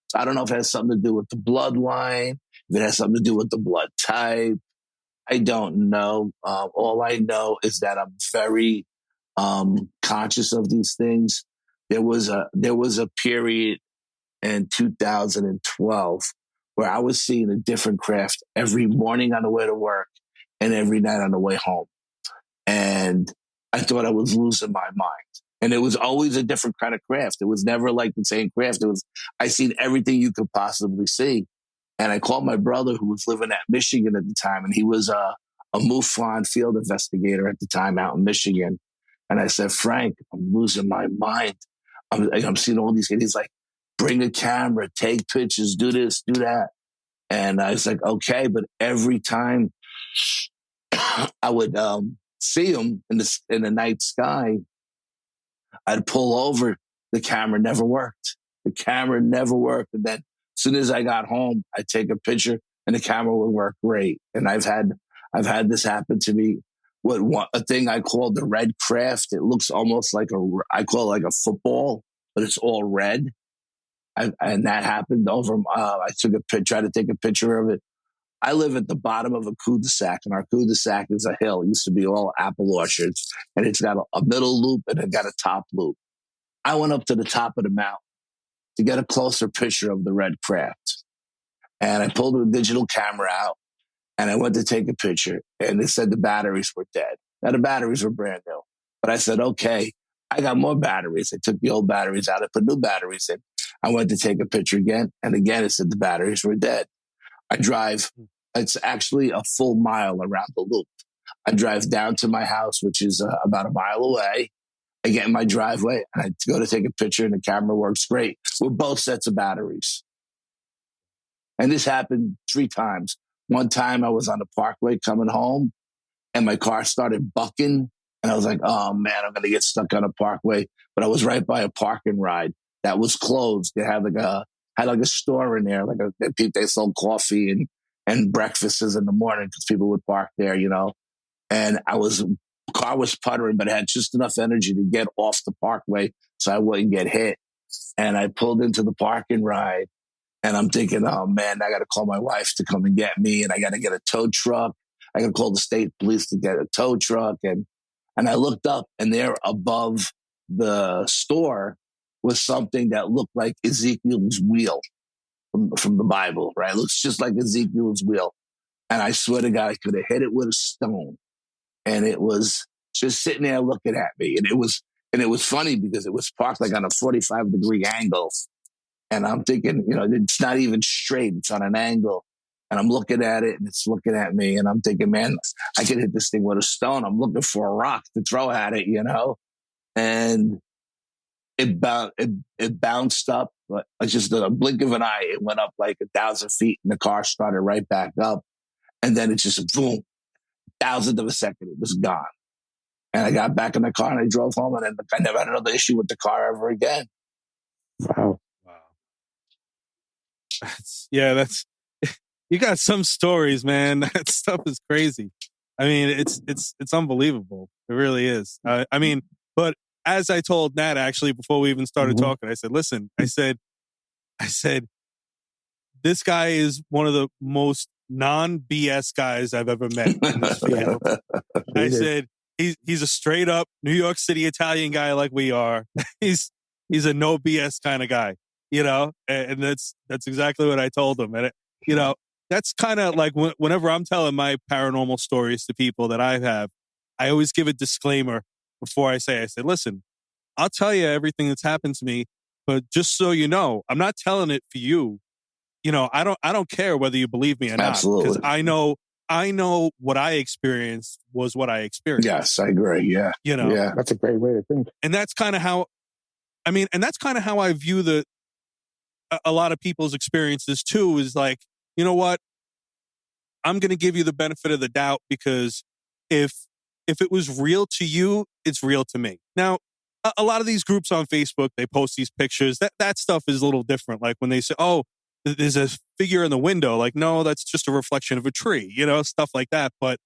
So I don't know if it has something to do with the bloodline, if it has something to do with the blood type. I don't know. All I know is that I'm very conscious of these things. There was a period in 2012 where I was seeing a different craft every morning on the way to work and every night on the way home. And I thought I was losing my mind. And it was always a different kind of craft. It was never like the same craft. I seen everything you could possibly see. And I called my brother who was living at Michigan at the time. And he was a MUFON field investigator at the time out in Michigan. And I said, Frank, I'm losing my mind. I'm seeing all these kids. He's like, bring a camera, take pictures, do this, do that. And I was like, okay. But every time I would see him in the night sky, I'd pull over. The camera never worked. The camera never worked. And then as soon as I got home, I'd take a picture and the camera would work great. And I've had this happen to me. A thing I call the red craft. It looks almost like I call it like a football, but it's all red. And that happened over. I tried to take a picture of it. I live at the bottom of a cul-de-sac, and our cul-de-sac is a hill. It used to be all apple orchards, and it's got a middle loop and it got a top loop. I went up to the top of the mountain to get a closer picture of the red craft. And I pulled a digital camera out and I went to take a picture, and it said the batteries were dead. Now the batteries were brand new, but I said, okay, I got more batteries. I took the old batteries out. I put new batteries in. I went to take a picture again. And again, it said the batteries were dead. I drive, it's actually a full mile around the loop. I drive down to my house, which is about a mile away. I get in my driveway and I go to take a picture and the camera works great with both sets of batteries. And this happened 3 times. One time I was on the parkway coming home and my car started bucking. And I was like, oh man, I'm going to get stuck on a parkway. But I was right by a parking ride that was closed. They had like a store in there, they sold coffee and breakfasts in the morning because people would park there, And car was puttering, but it had just enough energy to get off the parkway so I wouldn't get hit. And I pulled into the parking ride And I'm thinking, oh man, I got to call my wife to come and get me, and I got to get a tow truck. I got to call the state police to get a tow truck. And I looked up, and there above the store was something that looked like Ezekiel's wheel from the Bible, right? It looks just like Ezekiel's wheel. And I swear to God, I could have hit it with a stone. And it was just sitting there looking at me. And it was funny because it was parked like on a 45-degree angle. And I'm thinking, it's not even straight. It's on an angle. And I'm looking at it, and it's looking at me. And I'm thinking, man, I could hit this thing with a stone. I'm looking for a rock to throw at it, And it bounced up, like just a blink of an eye. It went up like 1,000 feet, and the car started right back up. And then it just, boom, thousandth of a second, it was gone. And I got back in the car, and I drove home, and I never had another issue with the car ever again. Wow. That's you got some stories, man. That stuff is crazy. I mean, it's unbelievable. It really is. I mean, but as I told Nat actually before we even started talking, I said, listen, I said, this guy is one of the most non-BS guys I've ever met in this field. I said, he's a straight up New York City Italian guy like we are. He's a no BS kind of guy, and that's exactly what I told him. And that's kind of like whenever I'm telling my paranormal stories to people that I have, I always give a disclaimer before I said, listen, I'll tell you everything that's happened to me, but just so you know, I'm not telling it for you. I don't care whether you believe me or not. Absolutely. Because I know what I experienced was what I experienced. Yes, I agree. Yeah. Yeah. That's a great way to think. And that's kind of how, I view a lot of people's experiences too, is like, you know what? I'm going to give you the benefit of the doubt, because if it was real to you, it's real to me. Now, a lot of these groups on Facebook, they post these pictures. That stuff is a little different. Like when they say, oh, there's a figure in the window. Like, no, that's just a reflection of a tree, stuff like that. But,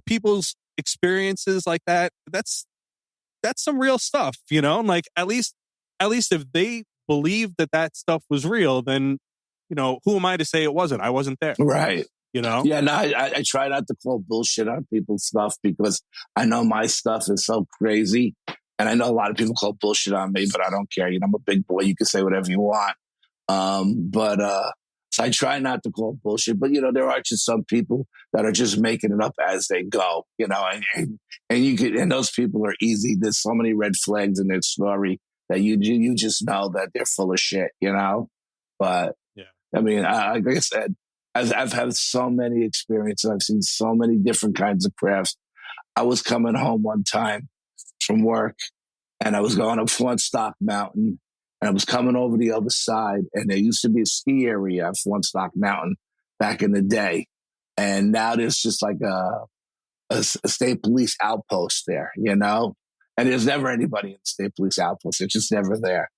people's experiences like that, that's some real stuff, like at least if they believe that stuff was real, then, who am I to say it wasn't? I wasn't there. Right. Yeah, no, I try not to call bullshit on people's stuff, because I know my stuff is so crazy. And I know a lot of people call bullshit on me, but I don't care. I'm a big boy. You can say whatever you want. So I try not to call bullshit, but there are just some people that are just making it up as they go, and those people are easy. There's so many red flags in their story that you just know that they're full of shit, but yeah. I mean, like I said, I've had so many experiences. I've seen so many different kinds of crafts. I was coming home one time from work, and I was going up Flintstock Mountain, and I was coming over the other side, and there used to be a ski area at Flintstock Mountain back in the day. And now there's just like a state police outpost there, and there's never anybody in the state police outpost. It's just never there.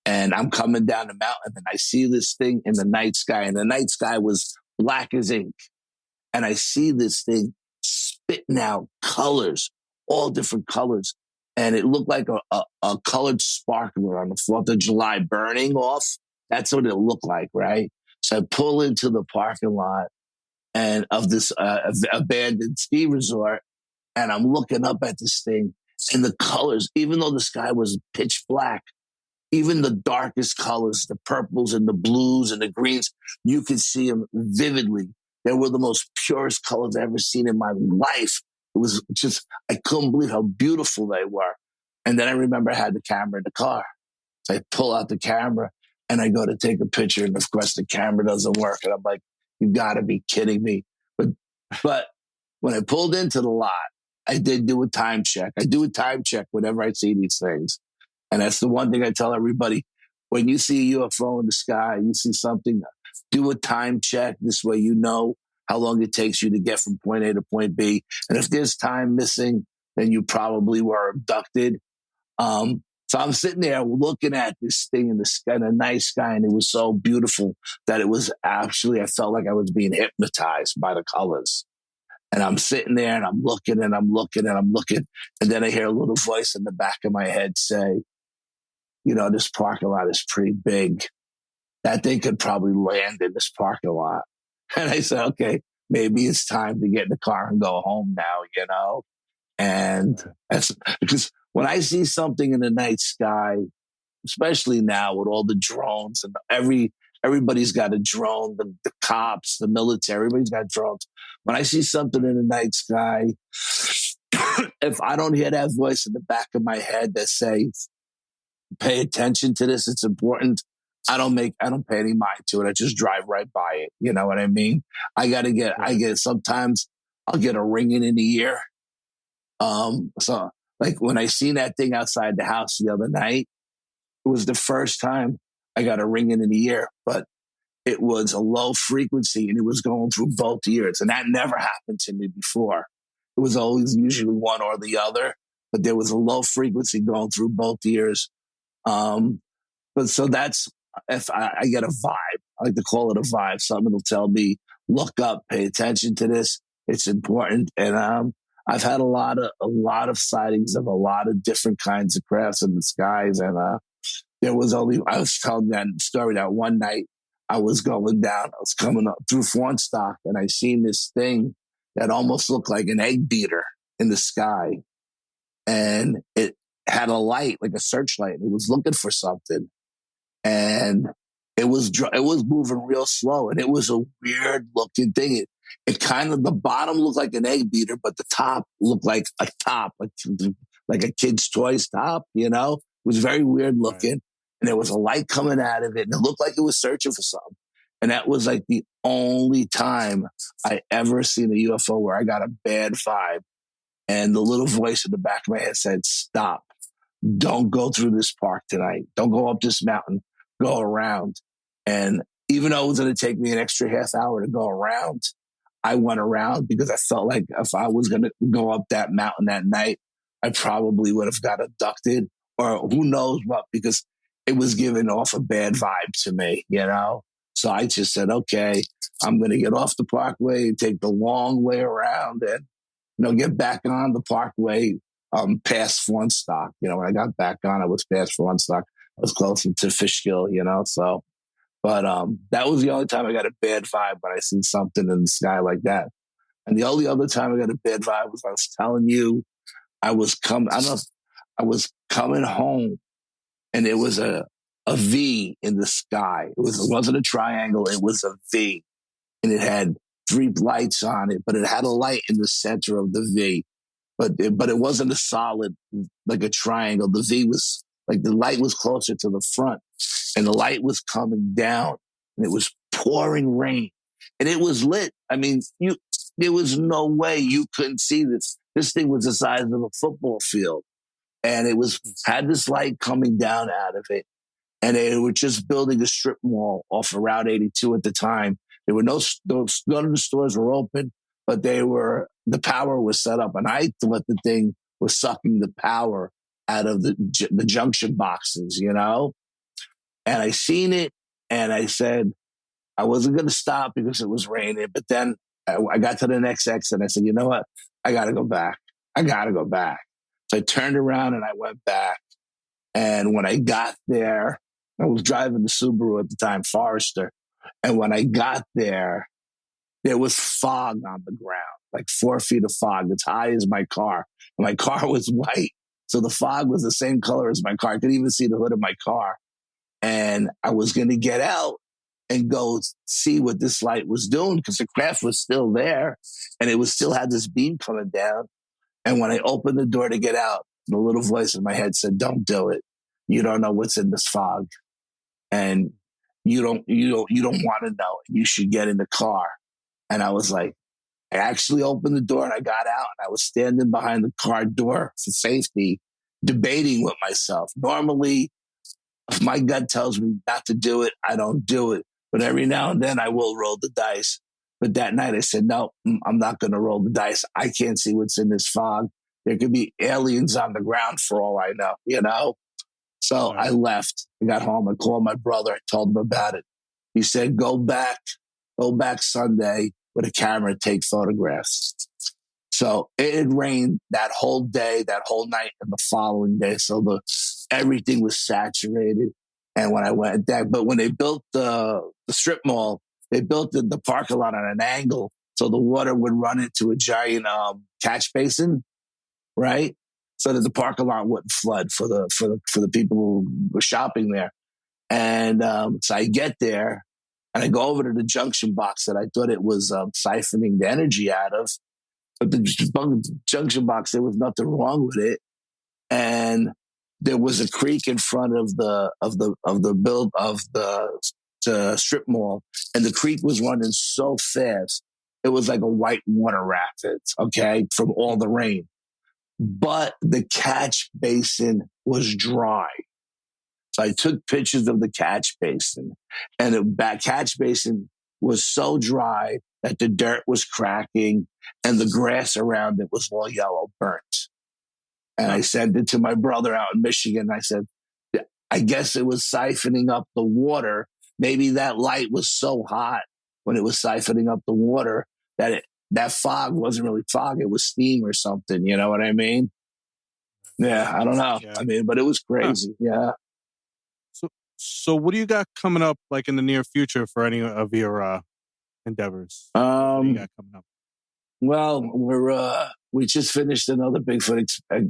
And I'm coming down the mountain, and I see this thing in the night sky, and the night sky was black as ink. And I see this thing spitting out colors, all different colors. And it looked like a colored sparkler on the 4th of July burning off. That's what it looked like, right? So I pull into the parking lot and of this abandoned ski resort, and I'm looking up at this thing, and the colors, even though the sky was pitch black, even the darkest colors, the purples and the blues and the greens, you could see them vividly. They were the most purest colors I've ever seen in my life. It was just, I couldn't believe how beautiful they were. And then I remember I had the camera in the car. So I pull out the camera, and I go to take a picture, and of course the camera doesn't work. And I'm like, you gotta be kidding me. But when I pulled into the lot, I did do a time check. I do a time check whenever I see these things. And that's the one thing I tell everybody. When you see a UFO in the sky, you see something, do a time check. This way you know how long it takes you to get from point A to point B. And if there's time missing, then you probably were abducted. So I'm sitting there looking at this thing in the sky, in a night sky, and it was so beautiful that it was actually, I felt like I was being hypnotized by the colors. And I'm sitting there, and I'm looking, and I'm looking, and I'm looking. And then I hear a little voice in the back of my head say, this parking lot is pretty big. that thing could probably land in this parking lot. And I said, okay, maybe it's time to get in the car and go home now, you know? And that's because when I see something in the night sky, especially now with all the drones and everybody's got a drone, the cops, the military, everybody's got drones. When I see something in the night sky, if I don't hear that voice in the back of my head that says, pay attention to this, it's important, I don't pay any mind to it. I just drive right by it. You know what I mean? Sometimes I'll get a ringing in the ear. So like when I seen that thing outside the house the other night, it was the first time I got a ringing in the ear, but it was a low frequency and it was going through both ears. And that never happened to me before. It was always usually one or the other, but there was a low frequency going through both ears. But so that's, if I get a vibe, I like to call it a vibe. Something will tell me, look up, pay attention to this. It's important. And, I've had a lot of sightings of a lot of different kinds of crafts in the skies. And, I was telling that story that one night I was coming up through Frontstock and I seen this thing that almost looked like an egg beater in the sky. And it had a light, like a searchlight. It was looking for something. And it was moving real slow. And it was a weird looking thing. It kind of, the bottom looked like an egg beater, but the top looked like a top, like a kid's toys top, you know? It was very weird looking. Right. And there was a light coming out of it. And it looked like it was searching for something. And that was like the only time I ever seen a UFO where I got a bad vibe. And the little voice in the back of my head said, stop. Don't go through this park tonight. Don't go up this mountain. Go around. And even though it was going to take me an extra half hour to go around, I went around because I felt like if I was going to go up that mountain that night, I probably would have got abducted or who knows what, because it was giving off a bad vibe to me, you know? So I just said, okay, I'm going to get off the parkway and take the long way around and, get back on the parkway, past Frontstock. When I got back on, I was past Frontstock. I was closer to Fishkill, so. But that was the only time I got a bad vibe when I seen something in the sky like that. And the only other time I got a bad vibe was I was telling you, I was coming home and it was a V in the sky. It wasn't a triangle. It was a V and it had 3 lights on it, but it had a light in the center of the V. But it wasn't a solid, like a triangle. The V was like the light was closer to the front and the light was coming down and it was pouring rain and it was lit. I mean, there was no way you couldn't see this. This thing was the size of a football field and had this light coming down out of it. And they were just building a strip mall off of Route 82 at the time. There were none of the stores were open, but the power was set up. And I thought the thing was sucking the power out of the junction boxes, And I seen it and I said, I wasn't going to stop because it was raining. But then I got to the next exit and I said, you know what? I got to go back. So I turned around and I went back. And when I got there, I was driving the Subaru at the time, Forester. And when I got there was fog on the ground, like 4 feet of fog, as high as my car. And my car was white. So the fog was the same color as my car. I could even see the hood of my car. And I was going to get out and go see what this light was doing because the craft was still there and it still had this beam coming down. And when I opened the door to get out, the little voice in my head said, don't do it. You don't know what's in this fog. And you don't want to know. You should get in the car. And I was like, I actually opened the door and I got out and I was standing behind the car door for safety, debating with myself. Normally, if my gut tells me not to do it, I don't do it. But every now and then I will roll the dice. But that night I said, no, I'm not going to roll the dice. I can't see what's in this fog. There could be aliens on the ground for all I know, So I left. I got home. I called my brother. I told him about it. He said, go back Sunday with a camera, take photographs. So it had rained that whole day, that whole night, and the following day. So everything was saturated. And when I went back, but when they built the strip mall, they built the parking lot on an angle so the water would run into a giant catch basin, right? So that the parking lot wouldn't flood for the people who were shopping there. And so I get there and I go over to the junction box that I thought it was siphoning the energy out of. But the junction box, there was nothing wrong with it. And there was a creek in front of the strip mall, and the creek was running so fast it was like a white water rapid, okay, from all the rain. But the catch basin was dry. So I took pictures of the catch basin, and that catch basin was so dry that the dirt was cracking and the grass around it was all yellow burnt. And I sent it to my brother out in Michigan. I said, I guess it was siphoning up the water. Maybe that light was so hot when it was siphoning up the water that fog wasn't really fog. It was steam or something. You know what I mean? Yeah, I don't know. Yeah. I mean, but it was crazy. Yeah. So what do you got coming up like in the near future for any of your endeavors? What do you got coming up? Well, we just finished another Bigfoot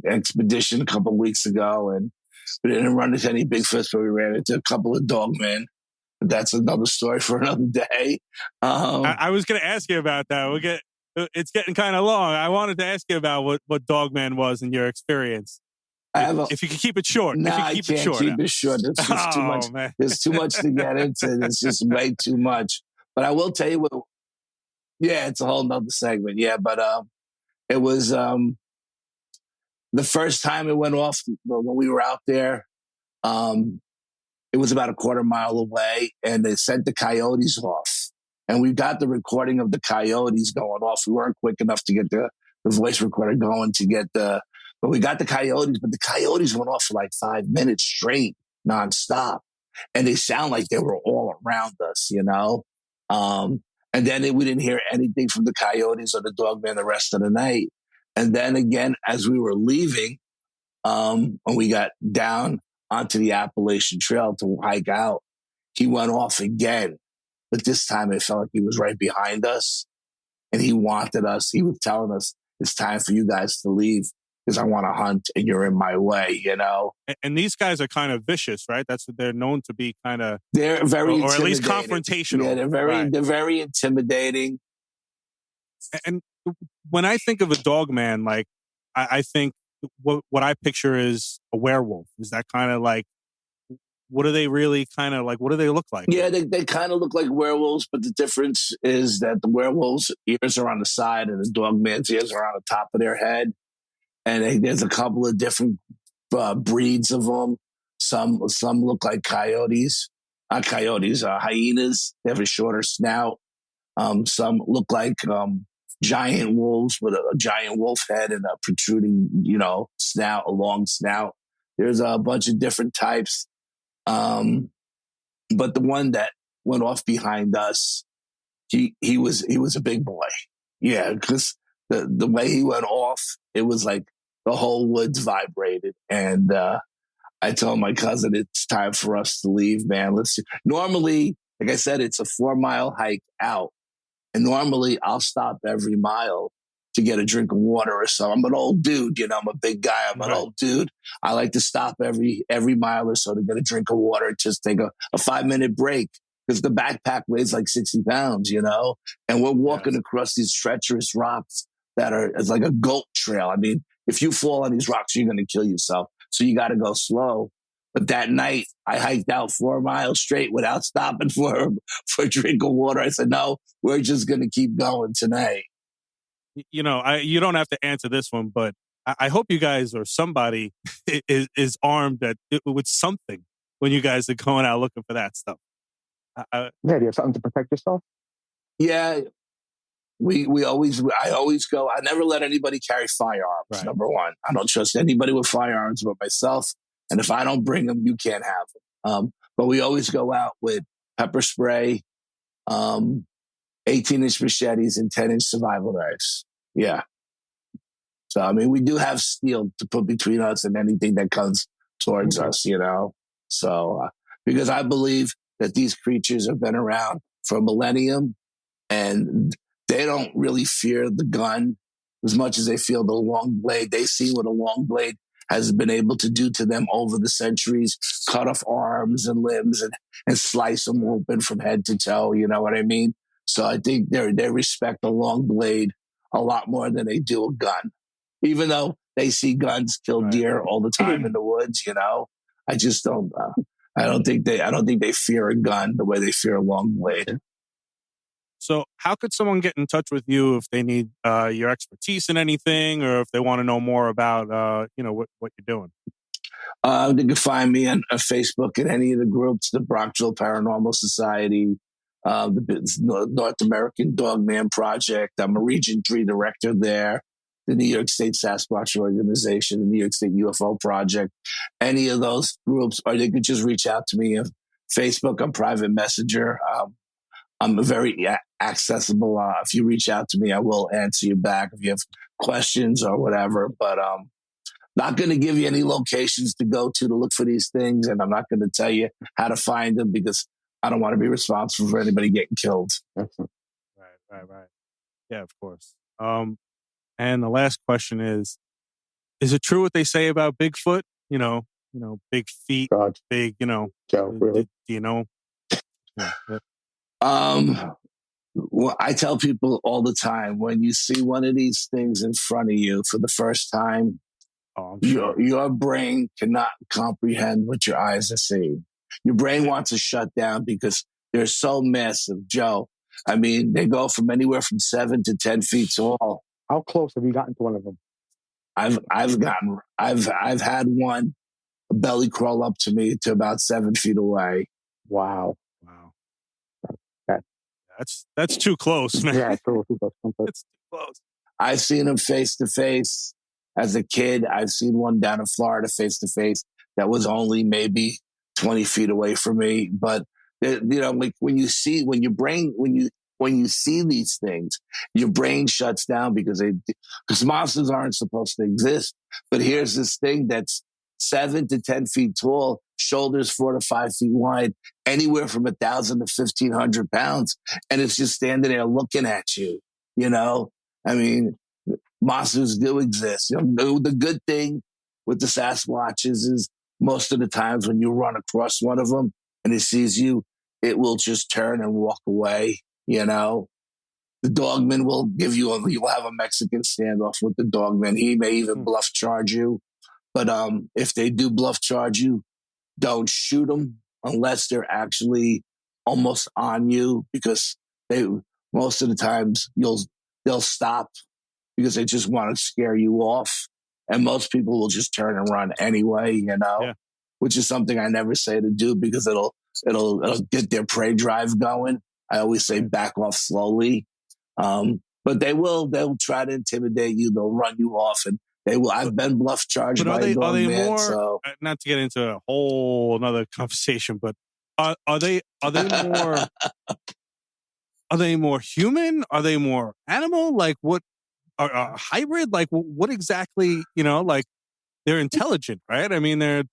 expedition a couple of weeks ago, and we didn't run into any Bigfoots, but we ran into a couple of dogmen. But that's another story for another day. I was going to ask you about that. It's getting kind of long. I wanted to ask you about what Dogman was in your experience. If you could keep it short. No, I can't keep it short. There's just too much. Man. There's too much to get into. It's just way too much. But I will tell you what. Yeah, it's a whole nother segment. Yeah, but it was the first time it went off when we were out there. It was about a quarter mile away, and they sent the coyotes off. And we got the recording of the coyotes going off. We weren't quick enough to get the voice recorder going but we got the coyotes, but the coyotes went off for like 5 minutes straight, nonstop. And they sound like they were all around us, you know? And then we didn't hear anything from the coyotes or the dogman the rest of the night. And then again, as we were leaving, when we got down onto the Appalachian Trail to hike out, he went off again. But this time it felt like he was right behind us. And he wanted us. He was telling us, it's time for you guys to leave because I want to hunt and you're in my way, you know? And these guys are kind of vicious, right? That's what they're known to be, kind of. They're very or at least confrontational. Yeah, they're very intimidating. And when I think of a dogman, like I think what I picture is a werewolf. Is that kind of like, what are they really kind of like? What do they look like? Yeah, they kind of look like werewolves, but the difference is that the werewolves' ears are on the side and the dogman's ears are on the top of their head. And there's a couple of different breeds of them. Some look like coyotes. Not coyotes, hyenas. They have a shorter snout. Some look like giant wolves with a giant wolf head and a protruding, snout, a long snout. There's a bunch of different types. But the one that went off behind us, he was a big boy. Yeah, because the way he went off, it was like the whole woods vibrated. And I told my cousin, it's time for us to leave, man. Normally, like I said, it's a 4-mile hike out. And normally I'll stop every mile to get a drink of water or so. I'm an old dude, I'm a big guy. I'm an old dude. I like to stop every mile or so to get a drink of water, just take a 5-minute break because the backpack weighs like 60 pounds, and we're walking across these treacherous rocks it's like a goat trail. I mean, if you fall on these rocks, you're going to kill yourself. So you got to go slow. But that night, I hiked out 4 miles straight without stopping for a drink of water. I said, no, we're just going to keep going tonight. You don't have to answer this one, but I hope you guys or somebody is armed with something when you guys are going out looking for that stuff. Do you have something to protect yourself? Yeah. I always go, I never let anybody carry firearms, number one. I don't trust anybody with firearms but myself. And if I don't bring them, you can't have them. But we always go out with pepper spray, 18-inch machetes, and 10-inch survival knives. Yeah. So, I mean, we do have steel to put between us and anything that comes towards us, So because I believe that these creatures have been around for a millennium, and they don't really fear the gun as much as they feel the long blade. They see what a long blade has been able to do to them over the centuries, cut off arms and limbs and slice them open from head to toe. You know what I mean? So I think they respect the long blade a lot more than they do a gun, even though they see guns kill deer all the time in the woods. You know, I just don't. I don't think they fear a gun the way they fear a long blade. So how could someone get in touch with you if they need your expertise in anything, or if they want to know more about what you're doing? They can find me on Facebook in any of the groups, the Bronxville Paranormal Society, the North American Dogman Project. I'm a Region 3 director there, the New York State Sasquatch Organization, the New York State UFO Project, any of those groups, or they could just reach out to me on Facebook. I'm private messenger. I'm very accessible. If you reach out to me, I will answer you back if you have questions or whatever. But not going to give you any locations to go to look for these things, and I'm not going to tell you how to find them because I don't want to be responsible for anybody getting killed. Right. Yeah, of course. And the last question is it true what they say about Bigfoot? You know, big feet, God. big, Joe, really? do you know? Yeah. Well, I tell people all the time, when you see one of these things in front of you for the first time, your brain cannot comprehend what your eyes are seeing. Your brain wants to shut down because they're so massive, Joe. I mean, they go from anywhere from 7 to 10 feet tall. How close have you gotten to one of them? I've had one belly crawl up to me to about 7 feet away. Wow. That's too close, man. Yeah, too close. It's too close. I've seen them face to face as a kid. I've seen one down in Florida face to face that was only maybe 20 feet away from me. But like when you see these things, your brain shuts down because monsters aren't supposed to exist. But here's this thing that's 7 to 10 feet tall, shoulders 4 to 5 feet wide, anywhere from 1,000 to 1,500 pounds. And it's just standing there looking at you, you know? I mean, monsters do exist. You know, the good thing with the Sasquatches is most of the times when you run across one of them and it sees you, it will just turn and walk away, you know? The dogman will you'll have a Mexican standoff with the dogman. He may even bluff charge you. But if they do bluff charge you, don't shoot them unless they're actually almost on you, because most of the times they'll stop because they just want to scare you off. And most people will just turn and run anyway, you know, which is something I never say to do because it'll get their prey drive going. I always say back off slowly. But they'll try to intimidate you. They'll run you off, and they will. I've been bluff charged by a dog man. More, so not to get into a whole another conversation, but are they more are they more human? Are they more animal? Like what are hybrid? Like what exactly? Like they're intelligent, right? I mean, they're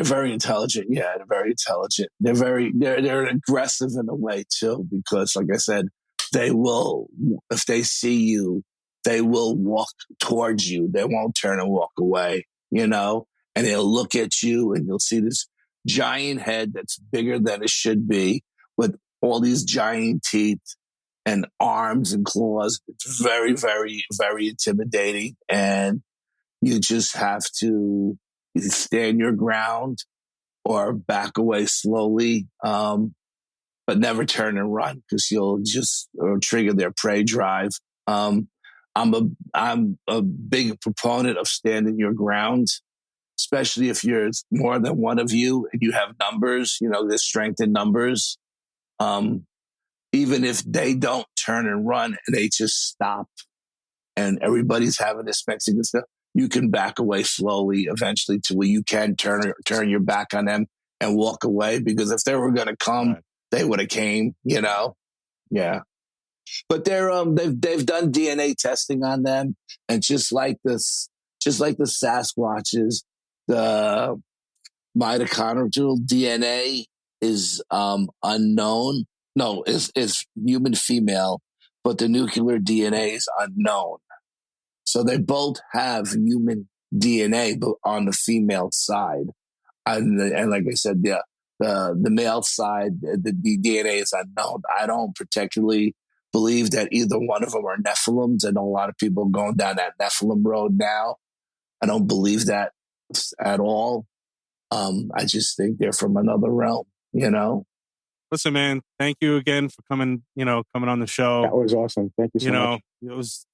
very intelligent. Yeah, they're very intelligent. They're aggressive in a way too, because like I said, they will, if they see you, they will walk towards you. They won't turn and walk away, you know, and they'll look at you and you'll see this giant head that's bigger than it should be with all these giant teeth and arms and claws. It's very, very, very intimidating. And you just have to either stand your ground or back away slowly, but never turn and run because you'll just trigger their prey drive. I'm a big proponent of standing your ground, especially if you're more than one of you and you have numbers. You know, there's strength in numbers. Even if they don't turn and run and they just stop, and everybody's having this Mexican stuff, you can back away slowly eventually to where you can turn your back on them and walk away, because if they were going to come, they would have came, you know? Yeah. But they've done DNA testing on them, and just like the Sasquatches, mitochondrial DNA is unknown. No, is human female, but the nuclear DNA is unknown. So they both have human DNA, but on the female side. And like I said, the male side, the DNA is unknown. I don't particularly believe that either one of them are Nephilims. I know a lot of people going down that Nephilim road now. I don't believe that at all. I just think they're from another realm, you know? Listen, man, thank you again for coming on the show. That was awesome. Thank you so much.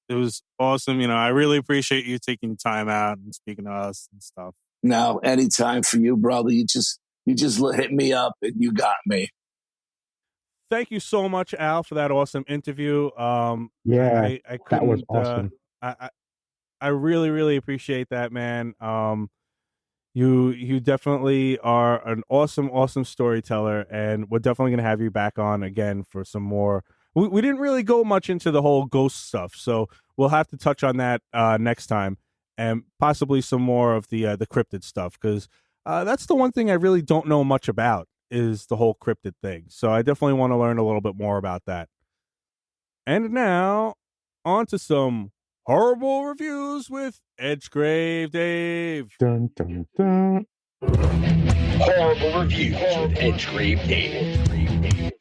It was awesome. I really appreciate you taking time out and speaking to us and stuff. Now, anytime for you, brother. You just hit me up and you got me. Thank you so much, Al, for that awesome interview. I couldn't, that was awesome. I really, really appreciate that, man. You definitely are an awesome storyteller, and we're definitely going to have you back on again for some more. We didn't really go much into the whole ghost stuff, so we'll have to touch on that next time, and possibly some more of the cryptid stuff, because that's the one thing I really don't know much about, is the whole cryptid thing. So I definitely want to learn a little bit more about that. And now, on to some horrible reviews with Edgegrave Dave. Dun, dun, dun. Horrible reviews with Edgegrave Dave.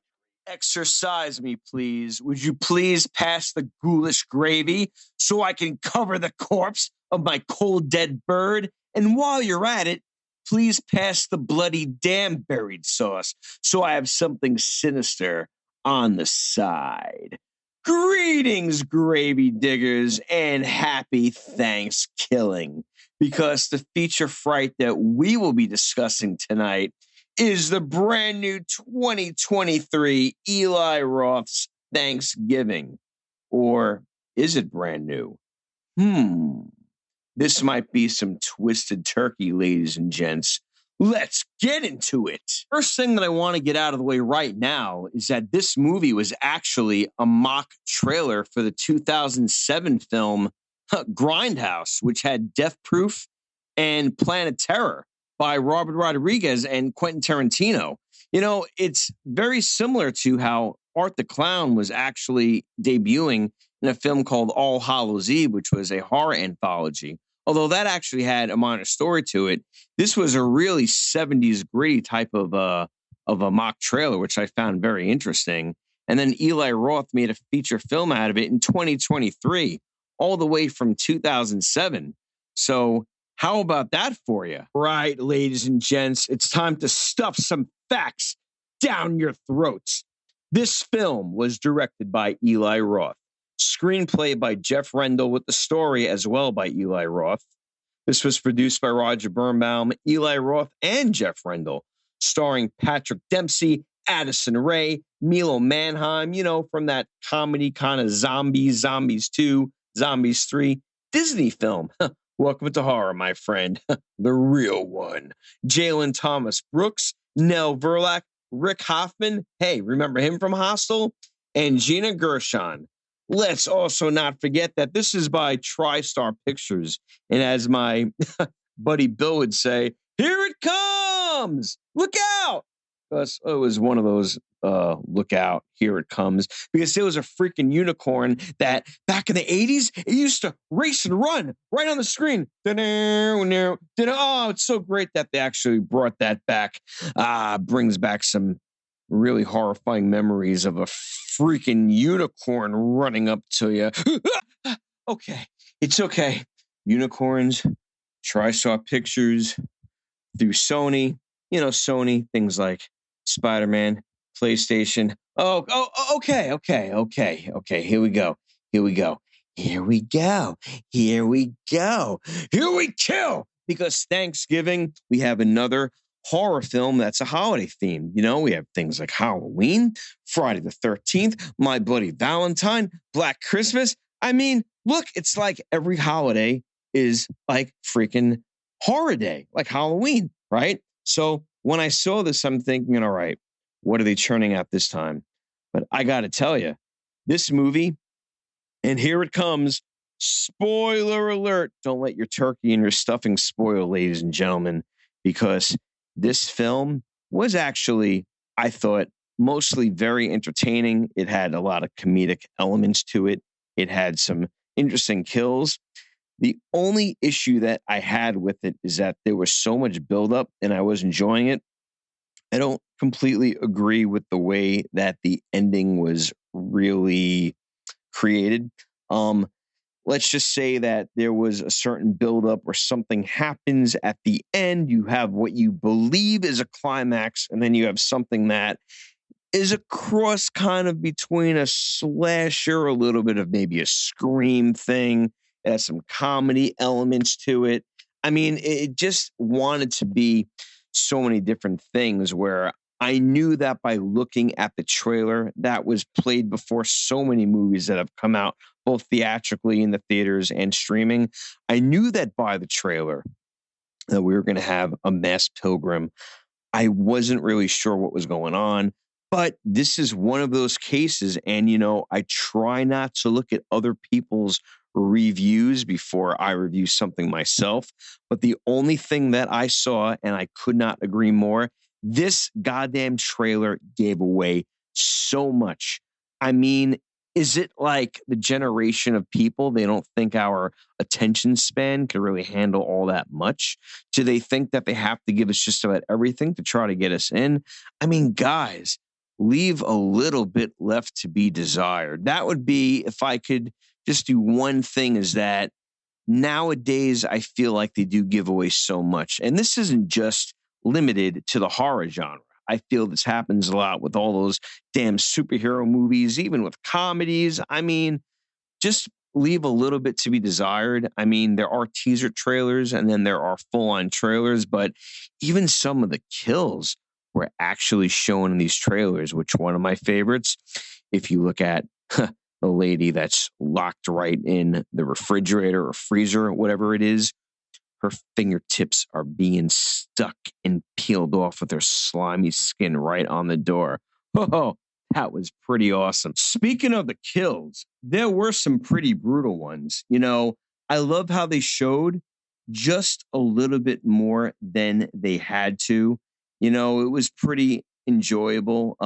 Exercise me, please. Would you please pass the ghoulish gravy so I can cover the corpse of my cold dead bird? And while you're at it, please pass the bloody damn buried sauce so I have something sinister on the side. Greetings, gravy diggers, and happy Thanksgiving, because the feature fright that we will be discussing tonight is the brand new 2023 Eli Roth's Thanksgiving. Or is it brand new? This might be some twisted turkey, ladies and gents. Let's get into it. First thing that I want to get out of the way right now is that this movie was actually a mock trailer for the 2007 film Grindhouse, which had Death Proof and Planet Terror by Robert Rodriguez and Quentin Tarantino. It's very similar to how Art the Clown was actually debuting in a film called All Hallows Eve, which was a horror anthology. Although that actually had a minor story to it, this was a really 70s gritty type of a mock trailer, which I found very interesting. And then Eli Roth made a feature film out of it in 2023, all the way from 2007. So how about that for you? Right, ladies and gents, it's time to stuff some facts down your throats. This film was directed by Eli Roth. Screenplay by Jeff Rendell, with the story as well by Eli Roth. This was produced by Roger Birnbaum, Eli Roth, and Jeff Rendell, starring Patrick Dempsey, Addison Rae, Milo Manheim, from that comedy kind of Zombies 2, Zombies 3 Disney film. Welcome to horror, my friend. The real one. Jalen Thomas Brooks, Nell Verlack, Rick Hoffman. Hey, remember him from Hostel? And Gina Gershon. Let's also not forget that this is by TriStar Pictures. And as my buddy Bill would say, here it comes! Look out! Because it was one of those look out, here it comes. Because there was a freaking unicorn that back in the 80s, it used to race and run right on the screen. Oh, it's so great that they actually brought that back. Brings back some really horrifying memories of a freaking unicorn running up to you. Okay, it's okay. Unicorns, TriStar Pictures, through Sony. Sony, things like Spider-Man, PlayStation. Okay. Here we go. Here we kill. Because Thanksgiving, we have another horror film that's a holiday theme. We have things like Halloween, Friday the 13th, My Bloody Valentine, Black Christmas. I mean, look, it's like every holiday is like freaking horror day, like Halloween, right? So when I saw this, I'm thinking, all right, what are they churning out this time? But I got to tell you, this movie, and here it comes, spoiler alert. Don't let your turkey and your stuffing spoil, ladies and gentlemen, because this film was actually, I thought, mostly very entertaining. It had a lot of comedic elements to it. It had some interesting kills. The only issue that I had with it is that there was so much buildup and I was enjoying it. I don't completely agree with the way that the ending was really created. Let's just say that there was a certain buildup where something happens at the end. You have what you believe is a climax, and then you have something that is a cross kind of between a slasher, a little bit of maybe a scream thing. It has some comedy elements to it. I mean, it just wanted to be so many different things where I knew that by looking at the trailer that was played before so many movies that have come out, both theatrically in the theaters and streaming. I knew that by the trailer that we were going to have a mass pilgrim. I wasn't really sure what was going on, but this is one of those cases. And, you know, I try not to look at other people's reviews before I review something myself. But the only thing that I saw, and I could not agree more, this goddamn trailer gave away so much. I mean, is it like the generation of people, they don't think our attention span can really handle all that much? Do they think that they have to give us just about everything to try to get us in? I mean, guys, leave a little bit left to be desired. That would be, if I could just do one thing, is that nowadays I feel like they do give away so much. And this isn't just limited to the horror genre. I feel this happens a lot with all those damn superhero movies, even with comedies. I mean, just leave a little bit to be desired. I mean, there are teaser trailers and then there are full-on trailers, but even some of the kills were actually shown in these trailers, which one of my favorites, if you look at the lady that's locked right in the refrigerator or freezer, whatever it is, her fingertips are being stuck and peeled off with her slimy skin right on the door. Oh, that was pretty awesome. Speaking of the kills, there were some pretty brutal ones. You know, I love how they showed just a little bit more than they had to. You know, it was pretty enjoyable.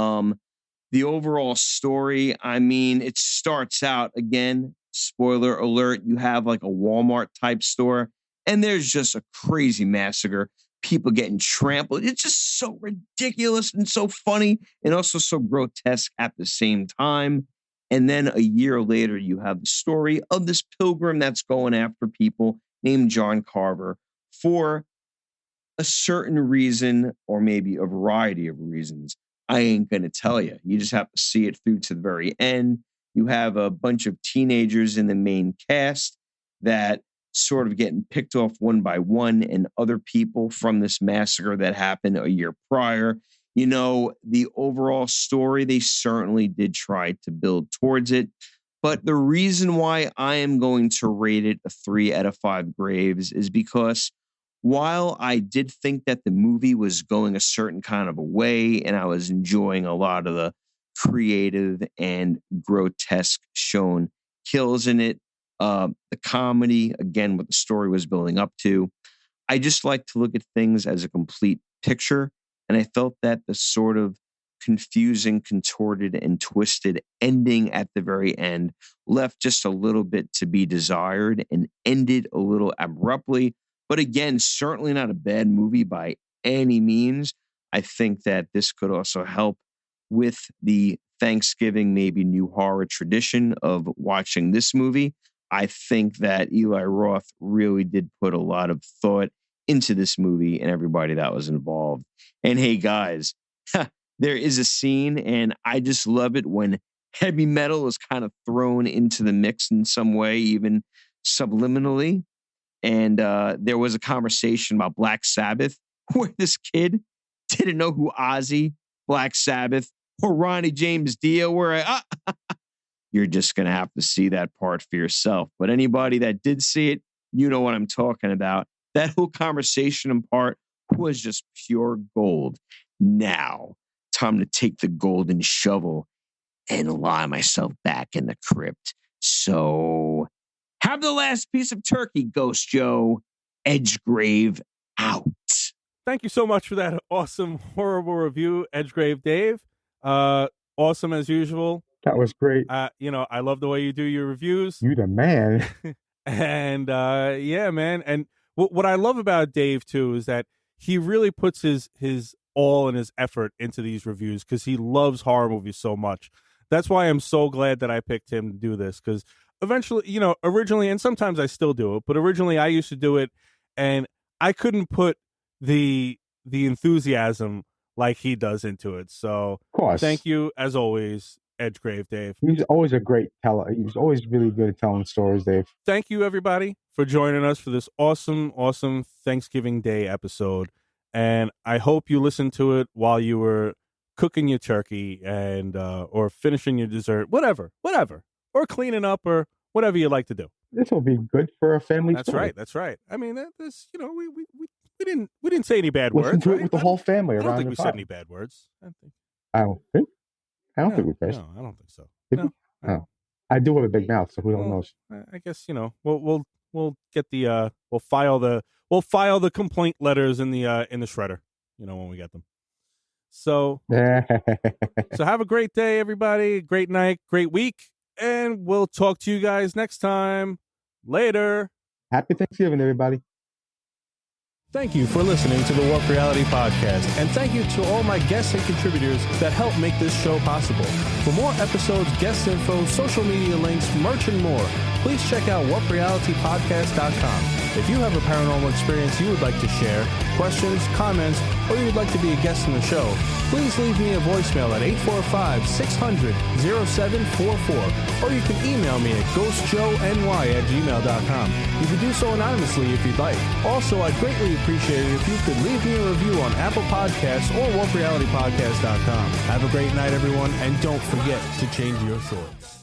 The overall story, I mean, it starts out, again, spoiler alert, you have like a Walmart type store, and there's just a crazy massacre. People getting trampled. It's just so ridiculous and so funny and also so grotesque at the same time. And then a year later, you have the story of this pilgrim that's going after people named John Carver for a certain reason, or maybe a variety of reasons. I ain't going to tell you. You just have to see it through to the very end. You have a bunch of teenagers in the main cast that sort of getting picked off one by one, and other people from this massacre that happened a year prior. You know, the overall story, they certainly did try to build towards it. But the reason why I am going to rate it a 3 out of 5 graves is because while I did think that the movie was going a certain kind of a way, and I was enjoying a lot of the creative and grotesque shown kills in it, the comedy, again, what the story was building up to, I just like to look at things as a complete picture. And I felt that the sort of confusing, contorted, and twisted ending at the very end left just a little bit to be desired and ended a little abruptly. But again, certainly not a bad movie by any means. I think that this could also help with the Thanksgiving, maybe new horror tradition of watching this movie. I think that Eli Roth really did put a lot of thought into this movie and everybody that was involved. And hey, guys, there is a scene, and I just love it when heavy metal is kind of thrown into the mix in some way, even subliminally. And there was a conversation about Black Sabbath where this kid didn't know who Ozzy, Black Sabbath, or Ronnie James Dio were. You're just going to have to see that part for yourself. But anybody that did see it, you know what I'm talking about. That whole conversation and part was just pure gold. Now, time to take the golden shovel and lie myself back in the crypt. So, have the last piece of turkey, Ghost Joe. Edgegrave out. thank you so much for that awesome, horrible review, Edgegrave Dave. Awesome as usual. That was great. I love the way you do your reviews. You the man. And yeah, man. And what I love about Dave too is that he really puts his all and his effort into these reviews because he loves horror movies so much. That's why I'm so glad that I picked him to do this, because eventually, originally, and sometimes I still do it, but originally I used to do it and I couldn't put the enthusiasm like he does into it. So of course, thank you as always, Edgegrave Dave. He's always a great teller. He was always really good at telling stories, Dave. Thank you, everybody, for joining us for this awesome, awesome Thanksgiving Day episode. And I hope you listened to it while you were cooking your turkey and or finishing your dessert, whatever, or cleaning up or whatever you like to do. This will be good for a family. That's story. Right. That's right. I mean, this, we didn't say any bad words. Listen to right? it with the whole family around. I don't think we said any bad words. I don't think we cursed. No, I don't think so. No. I do have a big mouth, so who knows? I guess we'll get the we'll file the complaint letters in the shredder, when we get them. So so have a great day, everybody. Great night, great week, and we'll talk to you guys next time. Later. Happy Thanksgiving, everybody. Thank you for listening to the Warp Reality Podcast, and thank you to all my guests and contributors that help make this show possible. For more episodes, guest info, social media links, merch, and more, please check out warprealitypodcast.com. If you have a paranormal experience you would like to share, questions, comments, or you'd like to be a guest in the show, please leave me a voicemail at 845-600-0744, or you can email me at ghostjoeny@gmail.com. You can do so anonymously if you'd like. Also, I'd greatly appreciate it if you could leave me a review on Apple Podcasts or warprealitypodcast.com. Have a great night, everyone, and don't forget to change your thoughts.